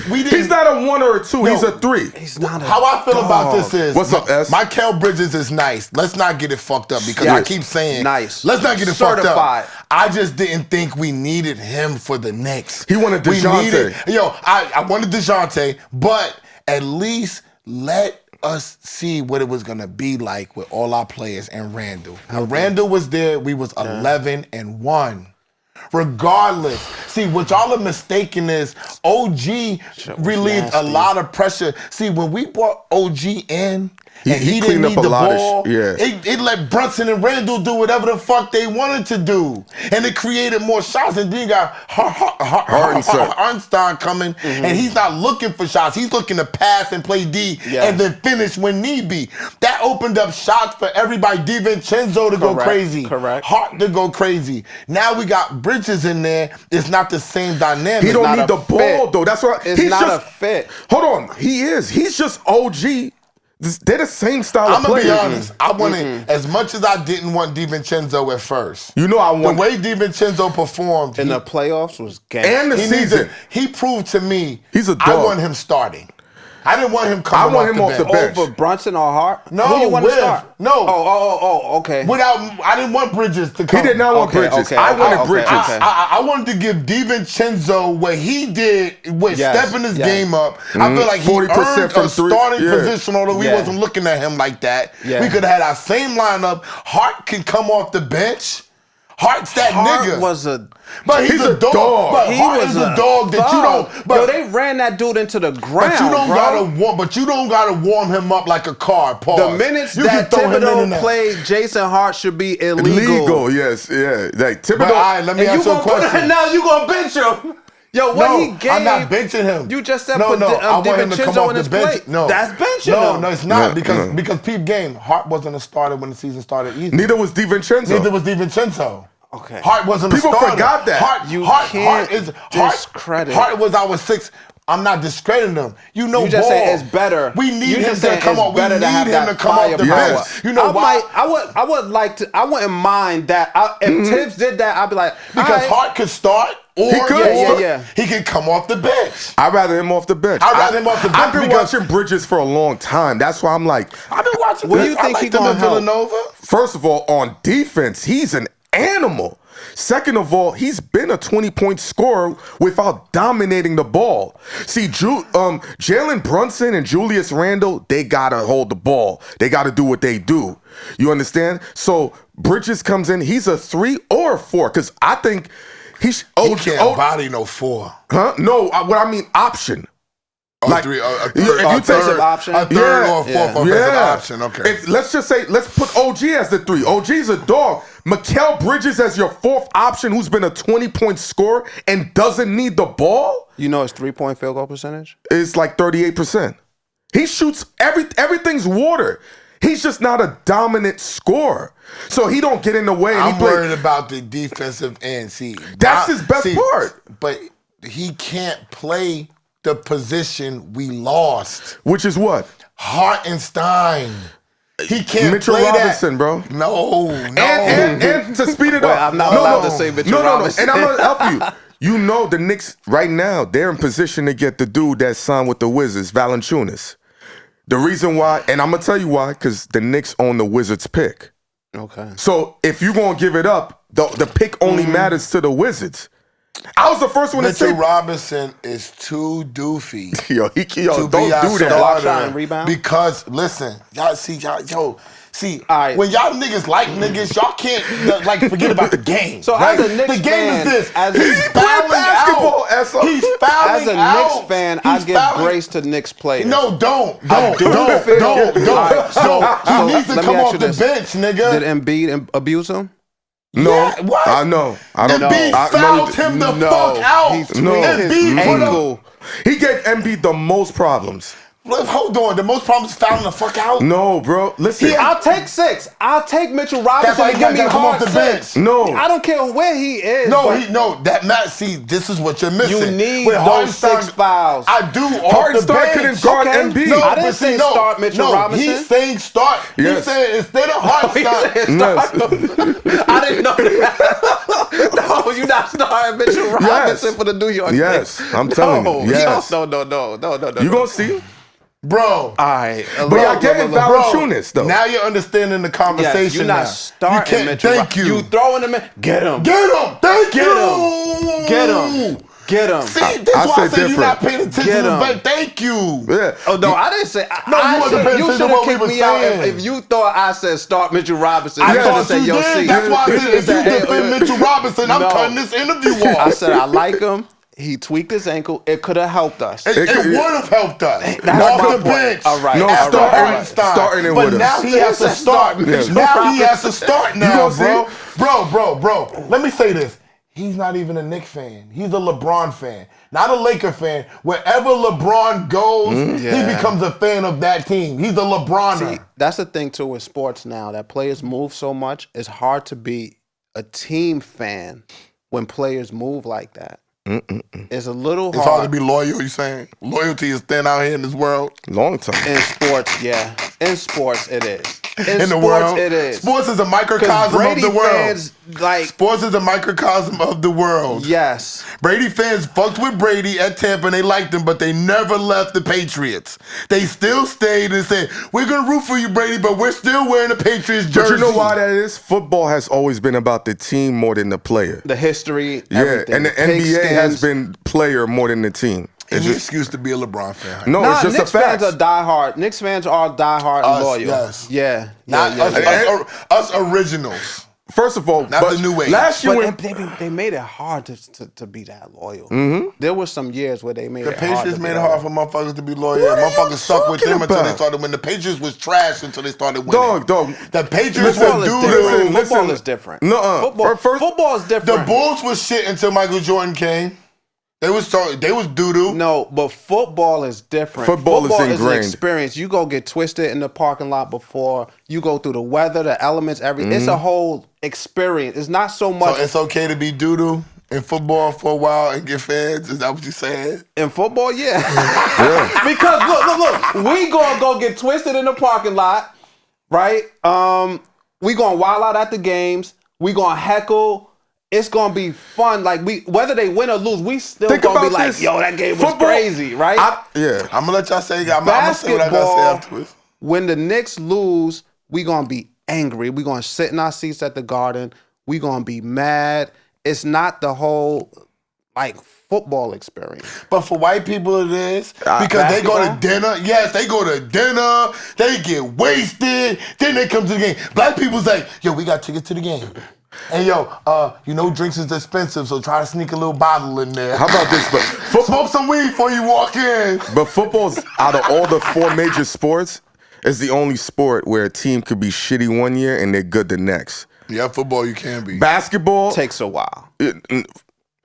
1 or a 2. He's a 3. He's not a How I feel about this is, what's up, S? Mikal Bridges is nice. Let's not get it fucked up because I keep saying nice. Let's not get it Certified. fucked up. I just didn't think we needed him for the Knicks. He wanted DeJounte. I wanted DeJounte, but at least let us see what it was gonna be like with all our players and Randall. When Randall was there, we was 11-1. Regardless, see what y'all are mistaken is OG relieved a lot of pressure. See, when we brought OG in, and he didn't need the ball. It let Brunson and Randall do whatever the fuck they wanted to do. And it created more shots. And then you got Hartenstein coming, and he's not looking for shots. He's looking to pass and play D and then finish when need be. That opened up shots for everybody. DiVincenzo to go crazy. Hart to go crazy. Now we got Bridges in there. It's not the same dynamic. He don't need the ball, though. That's why it's not a fit. Hold on. He is. He's just OG. They're the same style of play. I'm gonna be honest. I wanted, as much as I didn't want DiVincenzo at first. You know I want the way DiVincenzo performed in the playoffs was game. And the season. He proved to me he's a dog. I want him starting. I didn't want him coming off the bench. Over Brunson or Hart? No, who you want to start? No. Oh, okay. I didn't want Bridges to come. He did not want Bridges. I wanted Bridges. I wanted to give DiVincenzo what he did with stepping his game up. I feel like he 40% earned a starting position, although we wasn't looking at him like that. We could have had our same lineup. Hart can come off the bench. Hart's that nigga. But he's a dog. But he was a dog that you don't. But they ran that dude into the ground. But you don't gotta warm him up like a car. Pause. The minutes that Thibodeau played, Jason Hart should be illegal. Illegal, yes, yeah. Like Thibodeau. All right, let me ask you a question. Now you gonna bench him? Yo, what he gave? I'm not benching him. You just said put I want him to come off the bench. Plate. No, that's benching him. No, it's not because peep game. Hart wasn't a starter when the season started either. Neither was DiVincenzo. Okay. Hart wasn't a starter. People forgot that. Hart was our 6th. I'm not discrediting him. You just say it's better. We need him to come off. We need him to come off the bench. You know why? I wouldn't mind that. If Tibbs did that, I'd be like, because Hart could start. Or he can come off the bench. I'd rather him off the bench. I've been watching Bridges for a long time. That's why I'm like, I've been watching. What do you think he's going to Villanova? First of all, on defense, he's an animal. Second of all, he's been a 20-point scorer without dominating the ball. See, Jalen Brunson and Julius Randle, they gotta hold the ball. They gotta do what they do. You understand? So Bridges comes in. He's a 3 or a 4 because I think he can't body no 4. Huh? No, what I mean option. Oh, Like, three, a if third, you take offensive option. a third or a fourth offensive option. Okay. Let's just say, let's put OG as the 3. OG's a dog. Mikal Bridges as your 4th option, who's been a 20-point scorer and doesn't need the ball. You know his 3-point field goal percentage? It's like 38%. He shoots everything's water. He's just not a dominant scorer. So he don't get in the way. And I'm worried about the defensive end. See, that's his best part. But he can't play the position we lost. Which is what? Hartenstein. He can't Mitchell play Robinson, that. bro. No. And to speed it up. I'm not allowed to say Mitchell Robinson. And I'm going to help you. You know the Knicks, right now, they're in position to get the dude that signed with the Wizards, Valanciunas. The reason why, and I'm going to tell you why, because the Knicks own the Wizards pick. Okay. So if you're going to give it up, the pick only matters to the Wizards. I was the first one to say Mitchell Robinson is too doofy. Yo, don't be our do that. Block, shot, starter. and rebound? Because listen, y'all see, see, All right. when y'all niggas like niggas, y'all can't like forget about the game. So right? as a Knicks the game fan, is this. as He's a- fouling basketball, out. SO. He's fouling As a out. Knicks fan, He's I give fouling- grace to Knicks players. No, don't. All right, He so needs to let me come ask off you the this. bench, nigga. Did Embiid abuse him? No, Yeah, what? I know. I don't know. Embiid fouled him the No. fuck out. He tweaked Embiid his put him- ankle. He gave Embiid the most problems. Look, hold on. The most problems is fouling the fuck out. No, bro. Listen. I'll take 6. I'll take Mitchell That's Robinson why and he give me gotta come hard off the 6. bench. No. I don't care where he is. but That Matt. See, this is what you're missing. you need With those Hartenstein, 6 fouls. I do off the Hartenstein bench. couldn't guard Embiid. No, I didn't but say see, no, start Mitchell no, Robinson. He's saying start. Yes. He's saying instead of He Hartenstein. said start him. I didn't know that. No, you're not starting Mitchell Robinson for the New York Yes, Knicks. I'm telling you. Yes. No. You gonna see? Bro. All right. But y'all getting Valanciunas, though. Now you're understanding the conversation. Yes, you're not now. starting you can't, Mitchell. Thank you. You throwing him in. Get him. Get him. Thank Get you. Get him. Get him. See, this I is why I said say you're not different. paying attention Get to the him. bet. Thank you. Yeah. Oh no, I didn't say. No, you wasn't paying you attention to should have what we kicked were me out saying. if you thought I said start Mitchell Robinson. I You should have thought said you yo, did. see. That's why I said if you defend Mitchell Robinson, I'm No. cutting this interview I off. said I like him. He tweaked his ankle. It could have helped us. It would have helped us. That's Off my the point. bench. All right. No, all After right, all right. Hartenstein. Starting it But with us. now he has to start. Mitchell Now he Robinson. has to start now, gonna bro. Let me say this. He's not even a Knicks fan. He's a LeBron fan, not a Laker fan. Wherever LeBron goes, he Yeah. becomes a fan of that team. He's a LeBroner. See, that's the thing too with sports now that players move so much. It's hard to be a team fan when players move like that. It's a little It's hard to be loyal, you saying? Loyalty is thin out here in this world. Long time. in sports. Yeah, in sports it is. In In the sports world. it is. Sports is a 'Cause microcosm of Brady the world. fans like Sports is a microcosm of the world. yes. Brady fans fucked with Brady at Tampa and they liked him, but they never left the Patriots. They still stayed and said, we're going to root for you, Brady, but we're still wearing the Patriots jersey. But you know why that is? Football has always been about the team more than the player. The history, Yeah, everything. and the NBA has been player more than the team. It's Any just excuse to be a LeBron fan. no, Nah, it's just Knicks a fact. fans are diehard. Knicks fans are diehard and Us, loyal. yes. Yeah. Not yeah, us, yeah. us originals. First of all, Not but the new age. last year But when they made it hard to be that loyal. There were some years where they made The it hard. Patriots to made be it loyal. hard for motherfuckers to be loyal. What are you Motherfuckers stuck with talking them until they about? started. When the Patriots was trash until they started winning. dog. The Patriots Football were is doo-doo. different. Listen, Football listen. is different. Nuh-uh. Football, First- football is The different. Bulls was shit until Michael Jordan came. They was doo-doo. No, but football is different. Football is an ingrained. experience. You go get twisted in the parking lot before. You go through the weather, the elements, everything. It's a whole experience. It's not so So much it's okay to be doo-doo in football for a while and get fans? Is that what you saying? in football, yeah. Because look, we gonna go get twisted in the parking lot, right? We gonna wild out at the games. We gonna heckle. It's gonna be fun. Like whether they win or lose, we still Think gonna be about like, this. yo, that game was Football- crazy, right? Yeah. I'm gonna let y'all say. I'm gonna say what I gotta say Basketball, afterwards. when the Knicks lose, we gonna be angry. We gonna sit in our seats at the Garden. We gonna be mad. It's not the whole like football experience. But for white people, it is because they go to basketball? dinner. Yes, they go to dinner. They get wasted. Then they come to the game. Black people's like, yo, we got tickets to the game. Hey yo, drinks is expensive, so try to sneak a little bottle in there. How about this? But Smoke some weed before you walk in. But football's out of all the 4 major sports, is the only sport where a team could be shitty one year and they're good the next. Yeah, football you can be. Basketball Takes a while.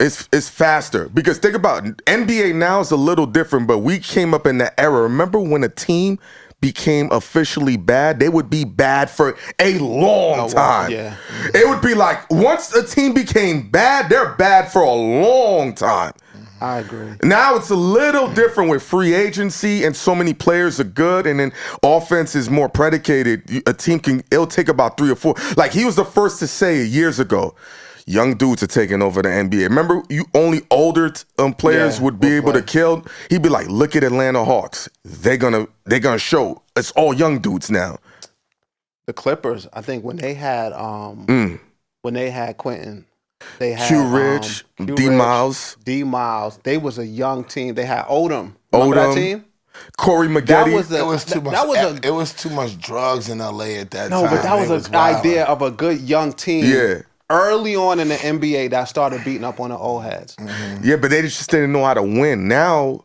it's faster because think about it, NBA now is a little different, but we came up in that era. Remember when a team became officially bad, they would be bad for a long time. Yeah. It would be like once a team became bad, they're bad for a long time. I agree. Now it's a little different with free agency and so many players are good and then offense is more predicated. A team it'll take about 3 or 4. Like he was the first to say years ago, young dudes are taking over the NBA. Remember, you only older players would be able to kill. He'd be like, look at Atlanta Hawks. They're gonna show. It's all young dudes now. The Clippers, I think when they had Quentin, they had Q Rich, D Miles. They was a young team. They had Odom. Remember that team? Corey Maggette. It was too much drugs in LA at that time. No, but that was an idea of a good young team. Yeah. Early on in the NBA that started beating up on the old heads. Mm-hmm. Yeah, but they just didn't know how to win. Now,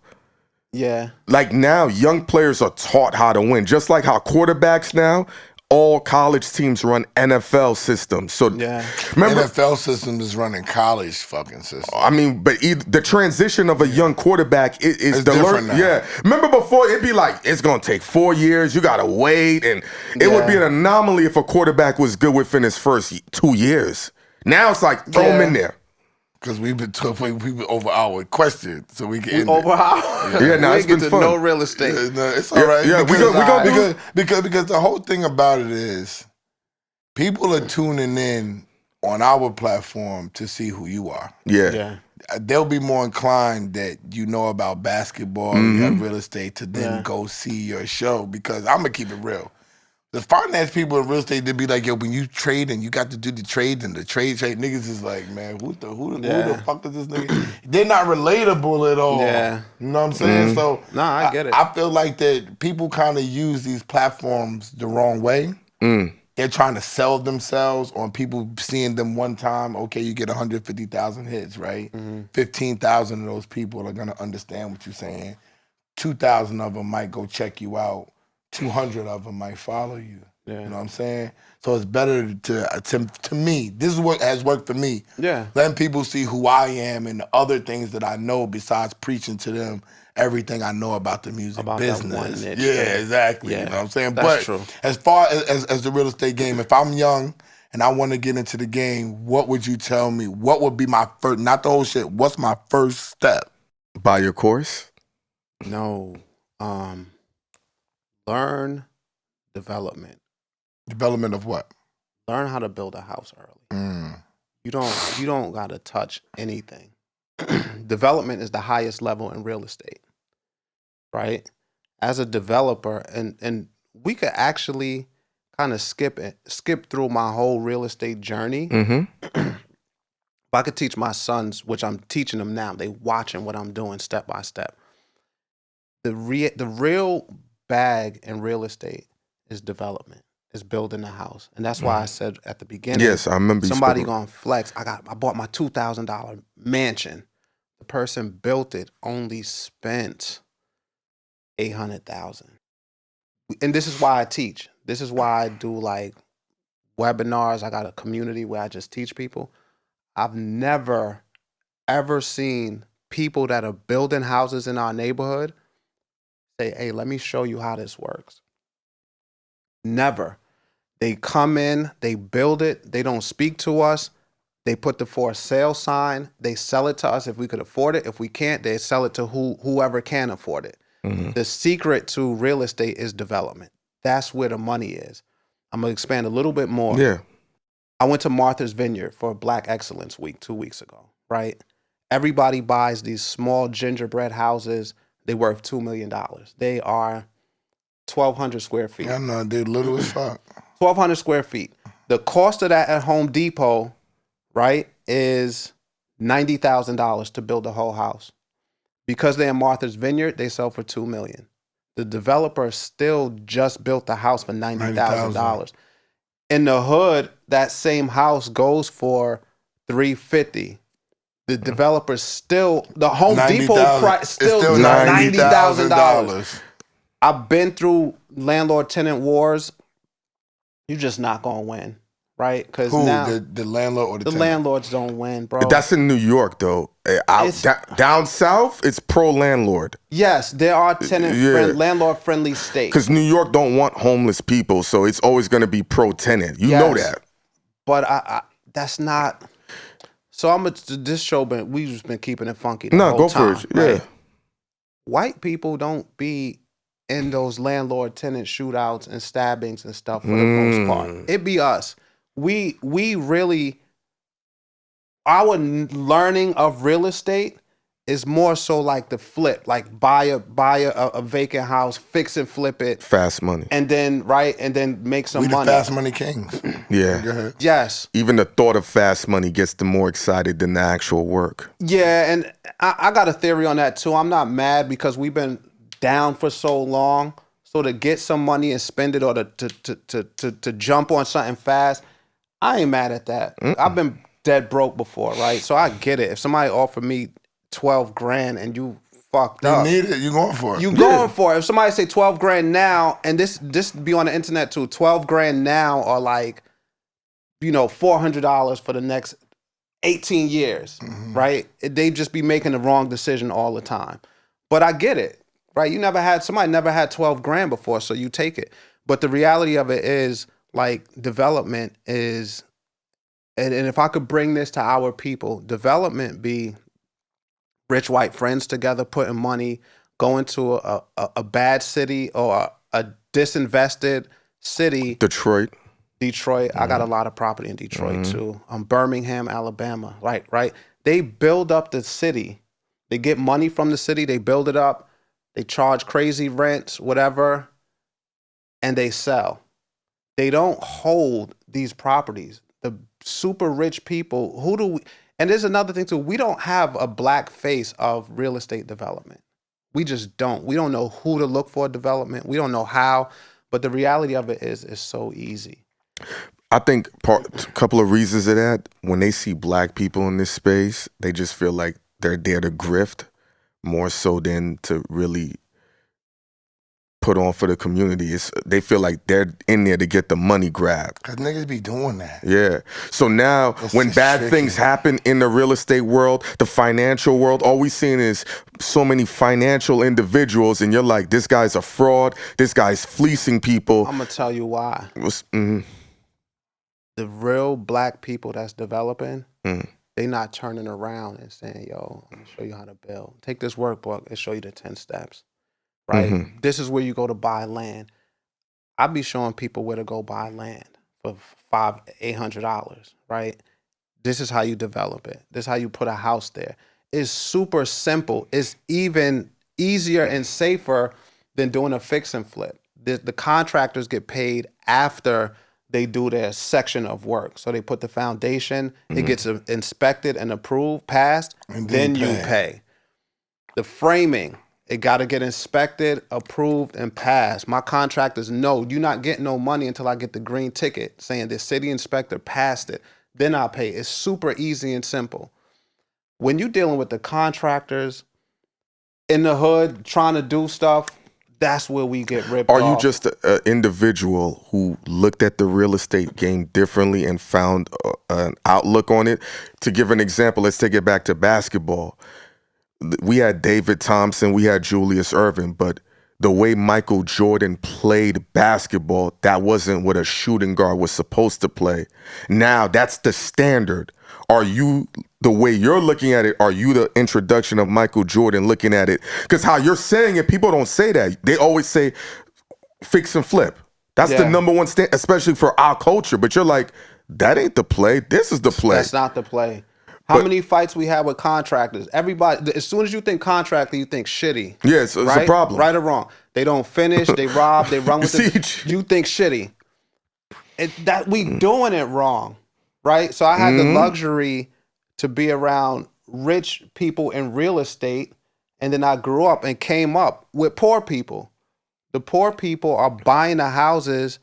now young players are taught how to win. Just like how quarterbacks now, all college teams run NFL systems. So remember, NFL system is running college fucking system. I mean, but the transition of a young quarterback is the different now. Yeah, remember before it'd be like it's gonna take 4 years. You gotta wait, and it would be an anomaly if a quarterback was good within his first 2 years. Now it's like throw him in there. Because we've been over our question, so we can over our now it's been fun. No real estate. No, it's all right. Yeah, because the whole thing about it is people are tuning in on our platform to see who you are. Yeah. They'll be more inclined that you know about basketball, you have real estate, to then go see your show. Because I'm gonna keep it real. The finance people in real estate, they'd be like, yo, when you trade and you got to do the trades and the trade, niggas is like, man, who the fuck is this nigga? They're not relatable at all. Yeah. You know what I'm saying? So I get it. I feel like that people kind of use these platforms the wrong way. They're trying to sell themselves on people seeing them one time. Okay, you get 150,000 hits, right? 15,000 of those people are going to understand what you're saying. 2,000 of them might go check you out. 200 of them might follow you. You know what I'm saying? So it's better to me, this is what has worked for me. Yeah. Letting people see who I am and the other things that I know besides preaching to them everything I know about the music business. Yeah, exactly. Yeah. You know what I'm saying? That's but true. as far as the real estate game, if I'm young and I want to get into the game, what would you tell me? What would be my first, not the whole shit, what's my first step? Buy your course? No. Learn development. Development of what? Learn how to build a house early. You don't gotta touch anything. Development is the highest level in real estate, right? As a developer, and we could actually kind of skip through my whole real estate journey. If I could teach my sons, which I'm teaching them now, they watching what I'm doing step by step. The real bag in real estate is development. Is building a house, and that's why I said at the beginning. Yes, I remember. Somebody gonna flex. I bought my $2,000 mansion. The person built it, only spent $800,000. And this is why I teach. This is why I do like webinars. I got a community where I just teach people. I've never ever seen people that are building houses in our neighborhood say, hey, let me show you how this works. Never. They come in, they build it, they don't speak to us, they put the for sale sign, they sell it to us if we could afford it. If we can't, they sell it to whoever can afford it. The secret to real estate is development. That's where the money is. I'm going to expand a little bit more. Yeah. I went to Martha's Vineyard for Black Excellence Week 2 weeks ago, right? Everybody buys these small gingerbread houses. They're worth $2 million. They are 1,200 square feet. I know, they're little as fuck. 1,200 square feet. The cost of that at Home Depot, right, is $90,000 to build a whole house. Because they're in Martha's Vineyard, they sell for $2 million. The developer still just built the house for $90,000. In the hood, that same house goes for $350. The developer's still the Home Depot price It's still still $90,000. I've been through landlord tenant wars. You're just not gonna win, right? Because now the landlord or the tenant? landlords don't win, bro. That's in New York, though. Down south, it's pro landlord. Yes, there are landlord friendly states. Because New York don't want homeless people, so it's always going to be pro tenant. You know that. But I that's not. So this show we've just been keeping it funky. Go for it. Right? Yeah. White people don't be in those landlord tenant shootouts and stabbings and stuff for the most part. It be us. We really, our learning of real estate is more so like the flip, like buy a vacant house, fix and flip it, fast money, and then make some money. We the fast money kings. Yeah. Go ahead. Yes. Even the thought of fast money gets them more excited than the actual work. Yeah, and I got a theory on that too. I'm not mad because we've been down for so long. So to get some money and spend it, or to jump on something fast, I ain't mad at that. I've been dead broke before, right? So I get it. If somebody offered me $12,000 and you fucked up, you need it. You going for it? You going for it? If somebody say $12,000 now, and this be on the internet too, $12,000 now are like, $400 for the next 18 years, right? They just be making the wrong decision all the time. But I get it, right? Somebody never had $12,000 before, so you take it. But the reality of it is, like, development is, and if I could bring this to our people, development be rich white friends together, putting money, going to a bad city or a disinvested city. Detroit. I got a lot of property in Detroit too. Birmingham, Alabama. Right. They build up the city. They get money from the city. They build it up. They charge crazy rents, whatever, and they sell. They don't hold these properties. The super rich people, and there's another thing too, we don't have a black face of real estate development. We just don't. We don't know who to look for development. We don't know how, but the reality of it is it's so easy. I think a couple of reasons of that, when they see black people in this space, they just feel like they're there to grift more so than to really put on for the community. They feel like they're in there to get the money grab. Cause niggas be doing that. Yeah. So now when bad things happen in the real estate world, the financial world, all we seeing is so many financial individuals, and you're like, this guy's a fraud. This guy's fleecing people. I'm gonna tell you why. The real black people that's developing, they not turning around and saying, yo, I'm gonna show you how to build. Take this workbook and show you the 10 steps. Right? This is where you go to buy land. I be showing people where to go buy land for $500-800, right? This is how you develop it. This is how you put a house there. It's super simple. It's even easier and safer than doing a fix and flip. The contractors get paid after they do their section of work. So they put the foundation, it gets inspected and approved, passed, and then you pay. The framing, it got to get inspected, approved, and passed. My contractors know you're not getting no money until I get the green ticket saying the city inspector passed it. Then I'll pay. It's super easy and simple. When you're dealing with the contractors in the hood trying to do stuff, that's where we get ripped off. Are you just an individual who looked at the real estate game differently and found an outlook on it? To give an example, let's take it back to basketball. We had David Thompson, we had Julius Erving, but the way Michael Jordan played basketball, that wasn't what a shooting guard was supposed to play. Now that's the standard. Are you, the way you're looking at it, are you the introduction of Michael Jordan looking at it? Because how you're saying it, people don't say that. They always say fix and flip. That's the number one stand, especially for our culture. But you're like, that ain't the play. This is the play. That's not the play. How many fights we have with contractors? Everybody, as soon as you think contractor, you think shitty. Yeah, it's a problem. Right or wrong. They don't finish, they rob, they run with you think shitty. That we doing it wrong, right? So I had the luxury to be around rich people in real estate, and then I grew up and came up with poor people. The poor people are buying the houses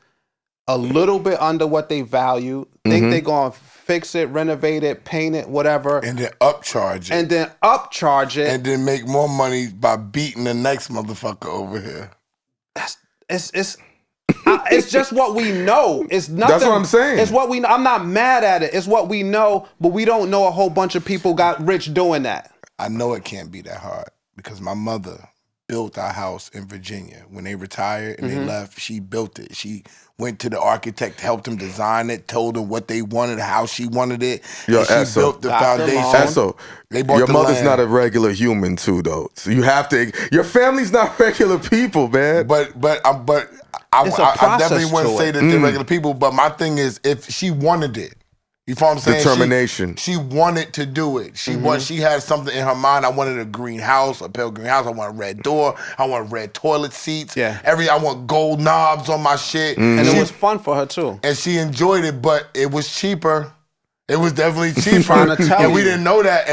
a little bit under what they value, think they're going to fix it, renovate it, paint it, whatever. And then upcharge it. And then make more money by beating the next motherfucker over here. It's just what we know. It's nothing. That's what I'm saying. It's what we know. I'm not mad at it. It's what we know, but we don't know a whole bunch of people got rich doing that. I know it can't be that hard because my mother built our house in Virginia. When they retired and they left, she built it. She went to the architect, helped them design it, told them what they wanted, how she wanted it. Yo, and she built the foundation. Esso, your mother's not a regular human too, though. So you have to. Your family's not regular people, man. But I definitely wouldn't say that they're regular people. But my thing is, if she wanted it, you know what I'm saying? Determination. She wanted to do it. She had something in her mind. I wanted a green house, a pale green house. I want a red door. I want red toilet seats. Yeah. I want gold knobs on my shit. And it was fun for her too. And she enjoyed it, but it was cheaper. It was definitely cheaper. Trying to tell and we you. didn't know that.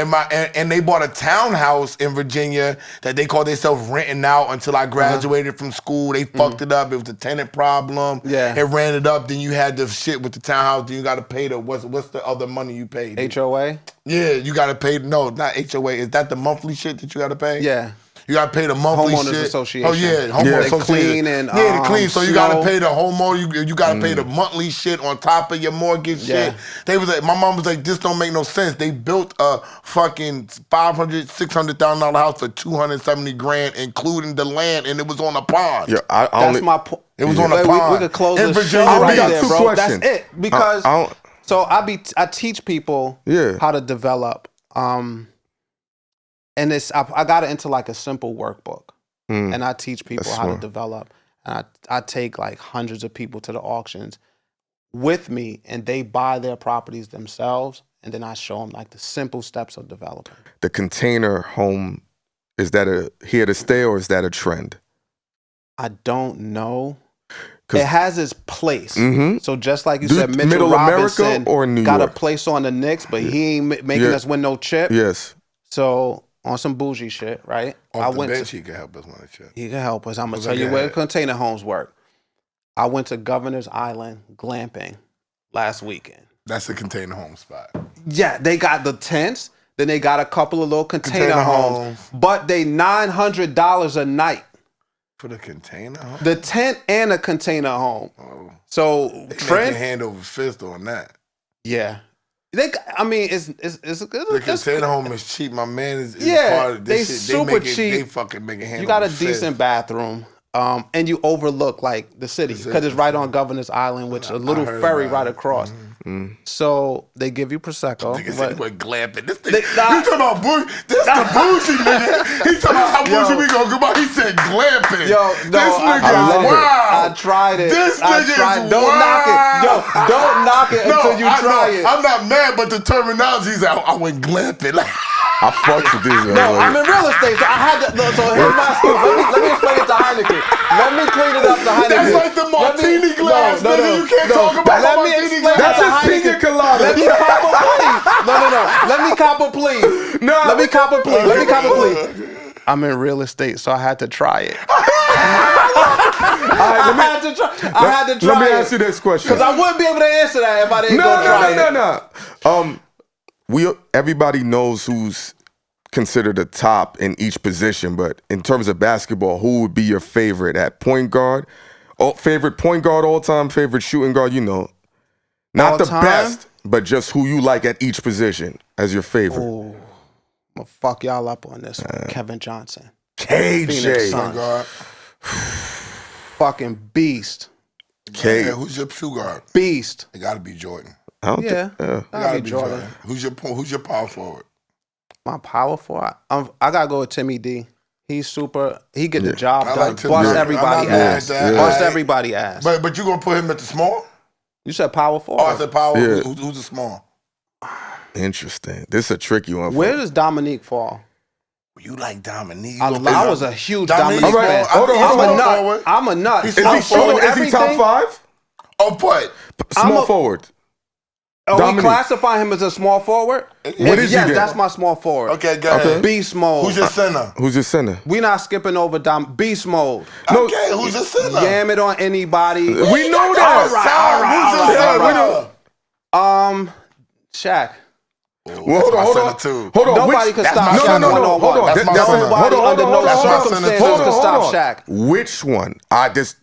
And they bought a townhouse in Virginia that they called themselves renting out until I graduated from school. They fucked it up. It was a tenant problem. Yeah. It ran it up. Then you had the shit with the townhouse. Then you got to pay what's the other money you paid? HOA? Yeah, you got to pay. No, not HOA. Is that the monthly shit that you got to pay? Yeah. You got to pay the monthly Homeowners shit. Association. Oh yeah, homeowners association. Clean and they clean. So you got to snow. pay the homeowner. You got to pay the monthly shit on top of your mortgage shit. They was like, my mom was like, this don't make no sense. They built a fucking $500,000-$600,000 house for $270,000, including the land, and it was on a pond. Yeah, That's my point. It was on a pond. We could close in the show Virginia right Beach. there, two bro. questions. That's it. Because so I teach people Yeah. how to develop. And I got it into like a simple workbook. And I teach people how to develop. And I take like hundreds of people to the auctions with me, and they buy their properties themselves, and then I show them like the simple steps of developing. The container home, is that here to stay or is that a trend? I don't know. It has its place. So just like you Do said, Mitchell Middle Robinson America or New got York? a place on the Knicks, but he ain't making us win no chip. Yes. So on some bougie shit, right? Off the bench, he could help us win a chip. He can help us. I'm gonna tell you where container homes work. I went to Governor's Island glamping last weekend. That's a container home spot. Yeah, they got the tents. Then they got a couple of little container homes, but they $900 a night. For the container home? The tent and a container home. Oh. So They make hand over fist on that. Yeah. It's The container home is cheap. My man is part of they this shit. super cheap. They fucking make a hand. You got a over fist. decent bathroom, and you overlook like the city because it's right on Governor's Island, which a little ferry right across. So they give you prosecco. Nigga said we're glamping. This thing, you talking about bougie? This the bougie nigga. He talking about how bougie we gonna go by. He said glamping. Yo, no, this nigga is wild. I tried it. This I nigga tried. is Don't wild. knock it. Yo, don't knock it until you try it. I'm not mad, but the terminology is I went glamping. I fucked with this. No, I'm in real estate, so I had to. So here's my scoop. Let me explain it to Hynaken. Let me clean it up to Hynaken. That's like the martini glass, nigga. You can't talk about Let the me martini explain glass. it to That's just pina Hynaken. colada. Let me cop a plea. No. Let me cop a plea. No. Let me cop a plea. Let me cop a plea. I'm in real estate, so I had to try it. I had to try it. Let me ask you this question. Because I wouldn't be able to answer that if I didn't go try it. No. Everybody knows who's considered a top in each position, but in terms of basketball, who would be your favorite at point guard? Favorite point guard all time, favorite shooting guard, Not all the time? best, but just who you like at each position as your favorite. Ooh, I'm going to fuck y'all up on this one. Kevin Johnson. Phoenix KJ. Suns. Guard. Fucking beast. K. Yeah, who's your shoe guard? Beast. It got to be Jordan. I don't Yeah. think- It Gotta got to be be Jordan. Jordan. Who's your power forward? My power forward. I got to go with Timmy D. He's super. He get the job I done. like Timmy Bust D. everybody I'm not mad ass. at that. Bust I- everybody ass. But you gonna put him at the small? You said power forward. Oh, I said power. Yeah. Who's the small? Interesting. This is a tricky one. Where does Dominique fall? You like Dominique? I was a huge Dominique. Dominique All right, fan. hold on, hold on. Forward. I'm a nut. He's Is small he forward. shooting? Is he top Everything- five? Oh, but Small a- forward. Oh, we Dominique. classify him as a small forward? What is he Yes, then? that's my small forward. Okay, go ahead. Beast mode. Who's your center? Who's your center? We not skipping over Beast mode. Okay, who's your center? Yam it on anybody. We know that. Who's your center? Shaq. Well, hold on. Hold on. Nobody can stop my Shaq center. one-on-one. Hold on. That's my center. Nobody under no That's my circumstances center. can stop Shaq. Which one?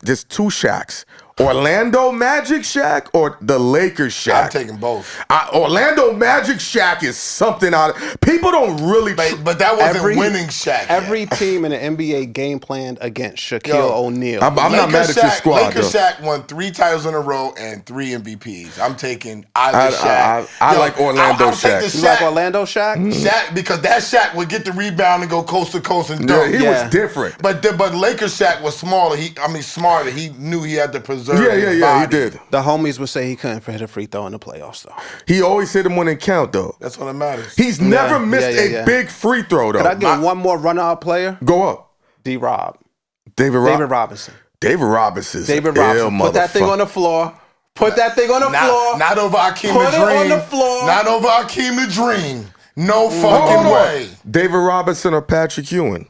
There's two Shaqs. Orlando Magic Shaq or the Lakers Shaq? I'm taking both. Orlando Magic Shaq is something out of... People don't really... But that wasn't winning Shaq. Every team in the NBA game planned against Shaquille O'Neal. I'm not mad at your squad, Lakers though. Shaq won 3 titles in a row and 3 MVPs. I'm taking either Shaq. I like Orlando Shaq. You like Orlando Shaq? Shaq, because that Shaq would get the rebound and go coast to coast and dunk. He was different. But Lakers Shaq was smaller. Smarter. He knew he had to preserve his Yeah, body. he did. The homies would say he couldn't hit a free throw in the playoffs, though. He always hit him when it count, though. That's what it matters. He's never missed a big free throw, though. Could I get one more run-out player? Go up. D-Rob. David Robinson. David Robinson. David Robinson. Put that thing on the floor. Put that thing on the floor. Not over Akeem Put the Dream. it on the floor. Not over Akeem the Dream. No fucking way. David Robinson or Patrick Ewing?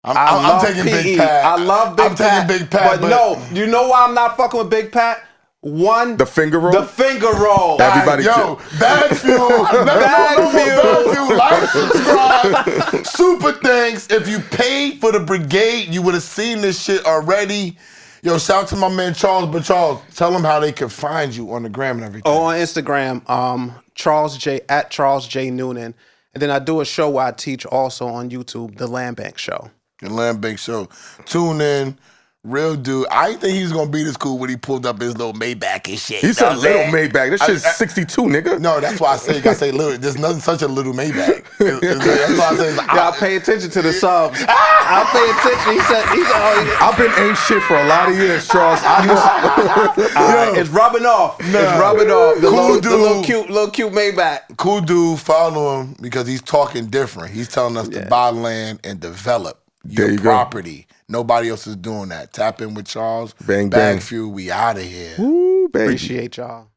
I'm taking Big Pat. I love Big Pat. I'm taking Big Pat. But no, you know why I'm not fucking with Big Pat? One, the finger roll. The finger roll. Everybody, BagFuel. BagFuel. Like, subscribe. Super thanks. If you paid for the Brigade, you would have seen this shit already. Yo, shout out to my man Charles. But Charles, tell them how they can find you on the gram and everything. Oh, on Instagram, Charles J Noonan. And then I do a show where I teach also on YouTube, The Land Bank Show. The Land Bank Show. Tune in. Real dude. I didn't think he was gonna be this cool when he pulled up his little Maybach and shit. He said little Maybach. That shit's 62, nigga. No, that's why I say you gotta say little. There's nothing such a little Maybach. That's why I say y'all pay attention to the subs. I'll pay attention. He said I've been ain't shit for a lot of years, Charles. It's rubbing off. It's rubbing off. The little cute Maybach. Cool dude, follow him because he's talking different. He's telling us to buy land and develop your property. Nobody else is doing that. Tap in with Charles. Bang, bang. BagFuel, we out of here. Woo, baby. Appreciate y'all.